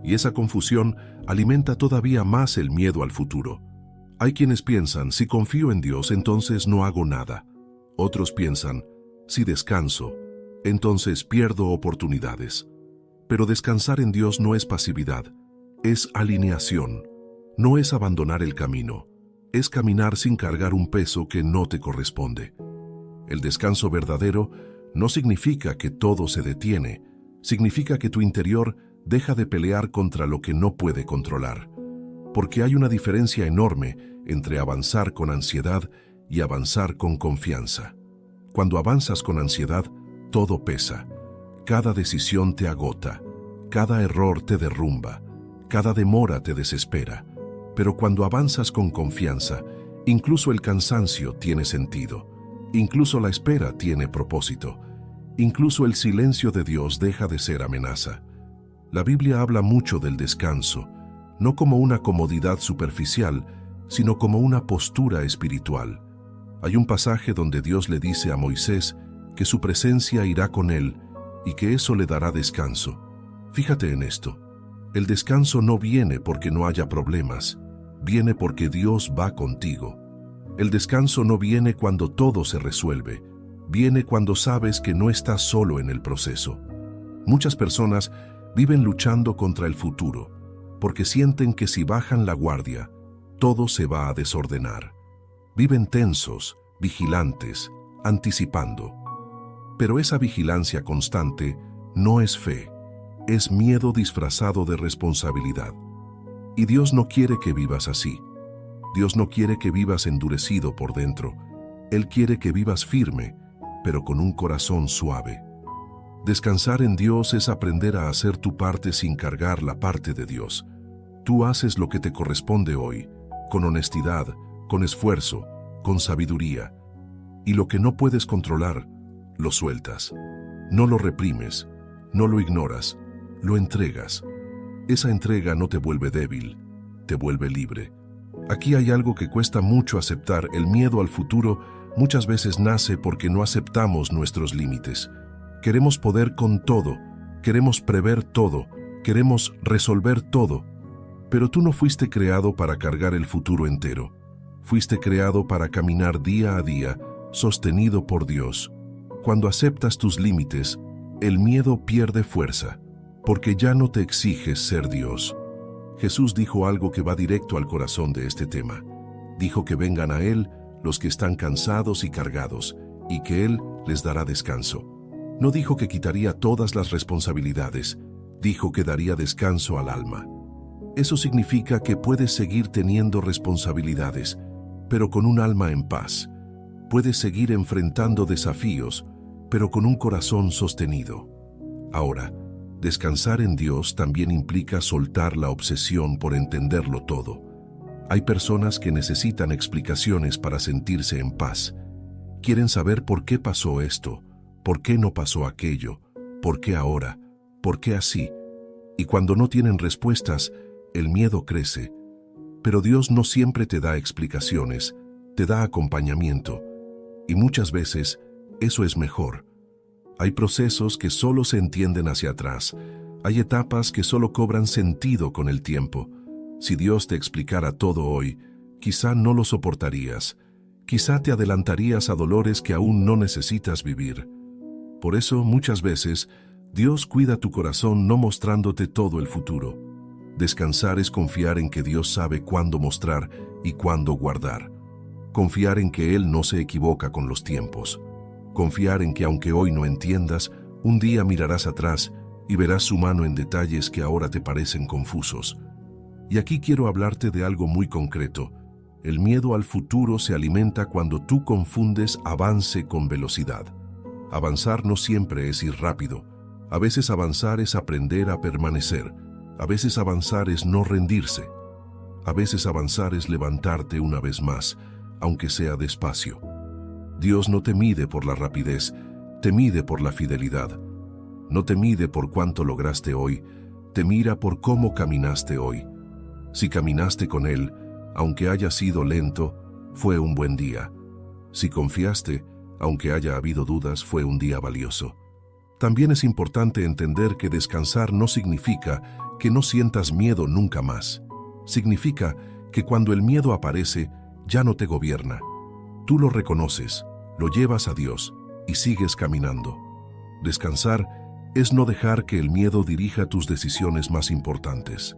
Y esa confusión alimenta todavía más el miedo al futuro. Hay quienes piensan, si confío en Dios, entonces no hago nada. Otros piensan, si descanso, entonces pierdo oportunidades. Pero descansar en Dios no es pasividad, es alineación. No es abandonar el camino, es caminar sin cargar un peso que no te corresponde. El descanso verdadero no significa que todo se detiene, significa que tu interior deja de pelear contra lo que no puede controlar. Porque hay una diferencia enorme entre avanzar con ansiedad y avanzar con confianza. Cuando avanzas con ansiedad, todo pesa. Cada decisión te agota, cada error te derrumba, cada demora te desespera. Pero cuando avanzas con confianza, incluso el cansancio tiene sentido, incluso la espera tiene propósito, incluso el silencio de Dios deja de ser amenaza. La Biblia habla mucho del descanso, no como una comodidad superficial, sino como una postura espiritual. Hay un pasaje donde Dios le dice a Moisés que su presencia irá con él y que eso le dará descanso. Fíjate en esto. El descanso no viene porque no haya problemas, viene porque Dios va contigo. El descanso no viene cuando todo se resuelve, viene cuando sabes que no estás solo en el proceso. Muchas personas viven luchando contra el futuro, porque sienten que si bajan la guardia, todo se va a desordenar. Viven tensos, vigilantes, anticipando. Pero esa vigilancia constante no es fe, es miedo disfrazado de responsabilidad. Y Dios no quiere que vivas así. Dios no quiere que vivas endurecido por dentro. Él quiere que vivas firme, pero con un corazón suave. Descansar en Dios es aprender a hacer tu parte sin cargar la parte de Dios. Tú haces lo que te corresponde hoy, con honestidad, con esfuerzo, con sabiduría. Y lo que no puedes controlar, lo sueltas. No lo reprimes, no lo ignoras, lo entregas. Esa entrega no te vuelve débil, te vuelve libre. Aquí hay algo que cuesta mucho aceptar. El miedo al futuro muchas veces nace porque no aceptamos nuestros límites. Queremos poder con todo, queremos prever todo, queremos resolver todo. Pero tú no fuiste creado para cargar el futuro entero. Fuiste creado para caminar día a día, sostenido por Dios. Cuando aceptas tus límites, el miedo pierde fuerza, porque ya no te exiges ser Dios. Jesús dijo algo que va directo al corazón de este tema. Dijo que vengan a Él los que están cansados y cargados, y que Él les dará descanso. No dijo que quitaría todas las responsabilidades, dijo que daría descanso al alma. Eso significa que puedes seguir teniendo responsabilidades, pero con un alma en paz. Puedes seguir enfrentando desafíos, pero con un corazón sostenido. Ahora, descansar en Dios también implica soltar la obsesión por entenderlo todo. Hay personas que necesitan explicaciones para sentirse en paz. Quieren saber por qué pasó esto, por qué no pasó aquello, por qué ahora, por qué así. Y cuando no tienen respuestas, el miedo crece. Pero Dios no siempre te da explicaciones, te da acompañamiento. Y muchas veces eso es mejor, Hay procesos que solo se entienden hacia atrás. Hay etapas que solo cobran sentido con el tiempo. Si Dios te explicara todo hoy, quizá no lo soportarías. Quizá te adelantarías a dolores que aún no necesitas vivir. Por eso, muchas veces, Dios cuida tu corazón no mostrándote todo el futuro. Descansar es confiar en que Dios sabe cuándo mostrar y cuándo guardar. Confiar en que Él no se equivoca con los tiempos. Confiar en que aunque hoy no entiendas, un día mirarás atrás y verás su mano en detalles que ahora te parecen confusos. Y aquí quiero hablarte de algo muy concreto. El miedo al futuro se alimenta cuando tú confundes avance con velocidad. Avanzar no siempre es ir rápido. A veces avanzar es aprender a permanecer. A veces avanzar es no rendirse. A veces avanzar es levantarte una vez más, aunque sea despacio. Dios no te mide por la rapidez, te mide por la fidelidad. No te mide por cuánto lograste hoy, te mira por cómo caminaste hoy. Si caminaste con Él, aunque haya sido lento, fue un buen día. Si confiaste, aunque haya habido dudas, fue un día valioso. También es importante entender que descansar no significa que no sientas miedo nunca más. Significa que cuando el miedo aparece, ya no te gobierna. Tú lo reconoces, lo llevas a Dios y sigues caminando. Descansar es no dejar que el miedo dirija tus decisiones más importantes.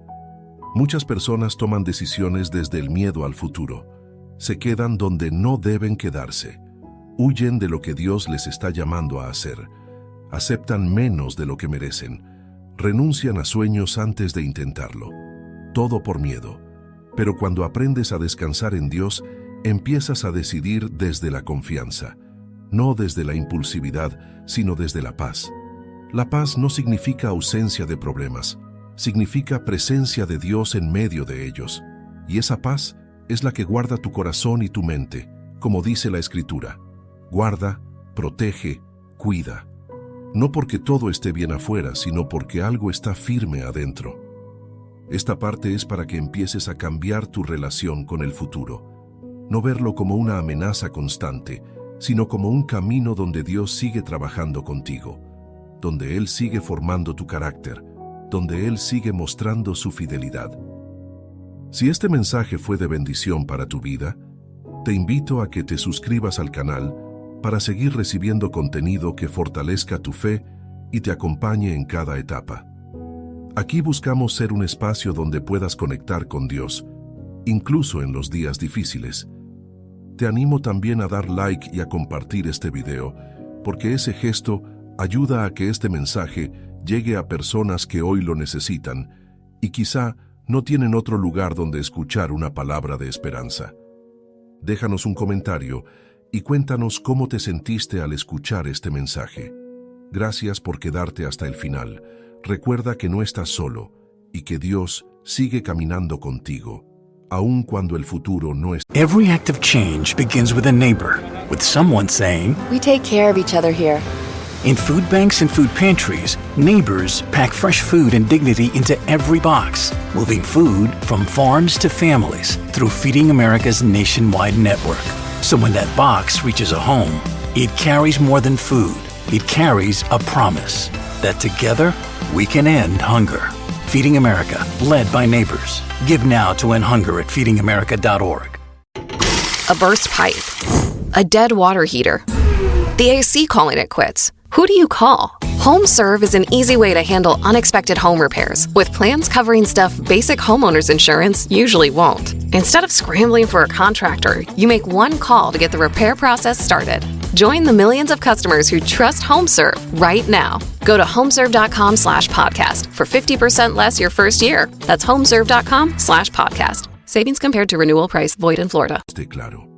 Muchas personas toman decisiones desde el miedo al futuro. Se quedan donde no deben quedarse. Huyen de lo que Dios les está llamando a hacer. Aceptan menos de lo que merecen. Renuncian a sueños antes de intentarlo. Todo por miedo. Pero cuando aprendes a descansar en Dios, empiezas a decidir desde la confianza. No desde la impulsividad, sino desde la paz. La paz no significa ausencia de problemas. Significa presencia de Dios en medio de ellos. Y esa paz es la que guarda tu corazón y tu mente, como dice la Escritura. Guarda, protege, cuida. No porque todo esté bien afuera, sino porque algo está firme adentro. Esta parte es para que empieces a cambiar tu relación con el futuro. No verlo como una amenaza constante, sino como un camino donde Dios sigue trabajando contigo, donde Él sigue formando tu carácter, donde Él sigue mostrando su fidelidad. Si este mensaje fue de bendición para tu vida, te invito a que te suscribas al canal para seguir recibiendo contenido que fortalezca tu fe y te acompañe en cada etapa. Aquí buscamos ser un espacio donde puedas conectar con Dios, incluso en los días difíciles. Te animo también a dar like y a compartir este video, porque ese gesto ayuda a que este mensaje llegue a personas que hoy lo necesitan y quizá no tienen otro lugar donde escuchar una palabra de esperanza. Déjanos un comentario y cuéntanos cómo te sentiste al escuchar este mensaje. Gracias por quedarte hasta el final. Recuerda que no estás solo y que Dios sigue caminando contigo, aun cuando el futuro no es. Every act of change begins with a neighbor, with someone saying, "We take care of each other here." In food banks and food pantries, neighbors pack fresh food and dignity into every box, moving food from farms to families through Feeding America's nationwide network. So when that box reaches a home, it carries more than food. It carries a promise that together we can end hunger. Feeding America, led by neighbors. Give now to end hunger at feedingamerica.org. A burst pipe. A dead water heater. The AC calling it quits. Who do you call? HomeServe is an easy way to handle unexpected home repairs with plans covering stuff basic homeowners insurance usually won't. Instead of scrambling for a contractor, you make one call to get the repair process started. Join the millions of customers who trust HomeServe right now. Go to homeserve.com/podcast for 50% less your first year. That's homeserve.com/podcast. Savings compared to renewal price void in Florida. Claro.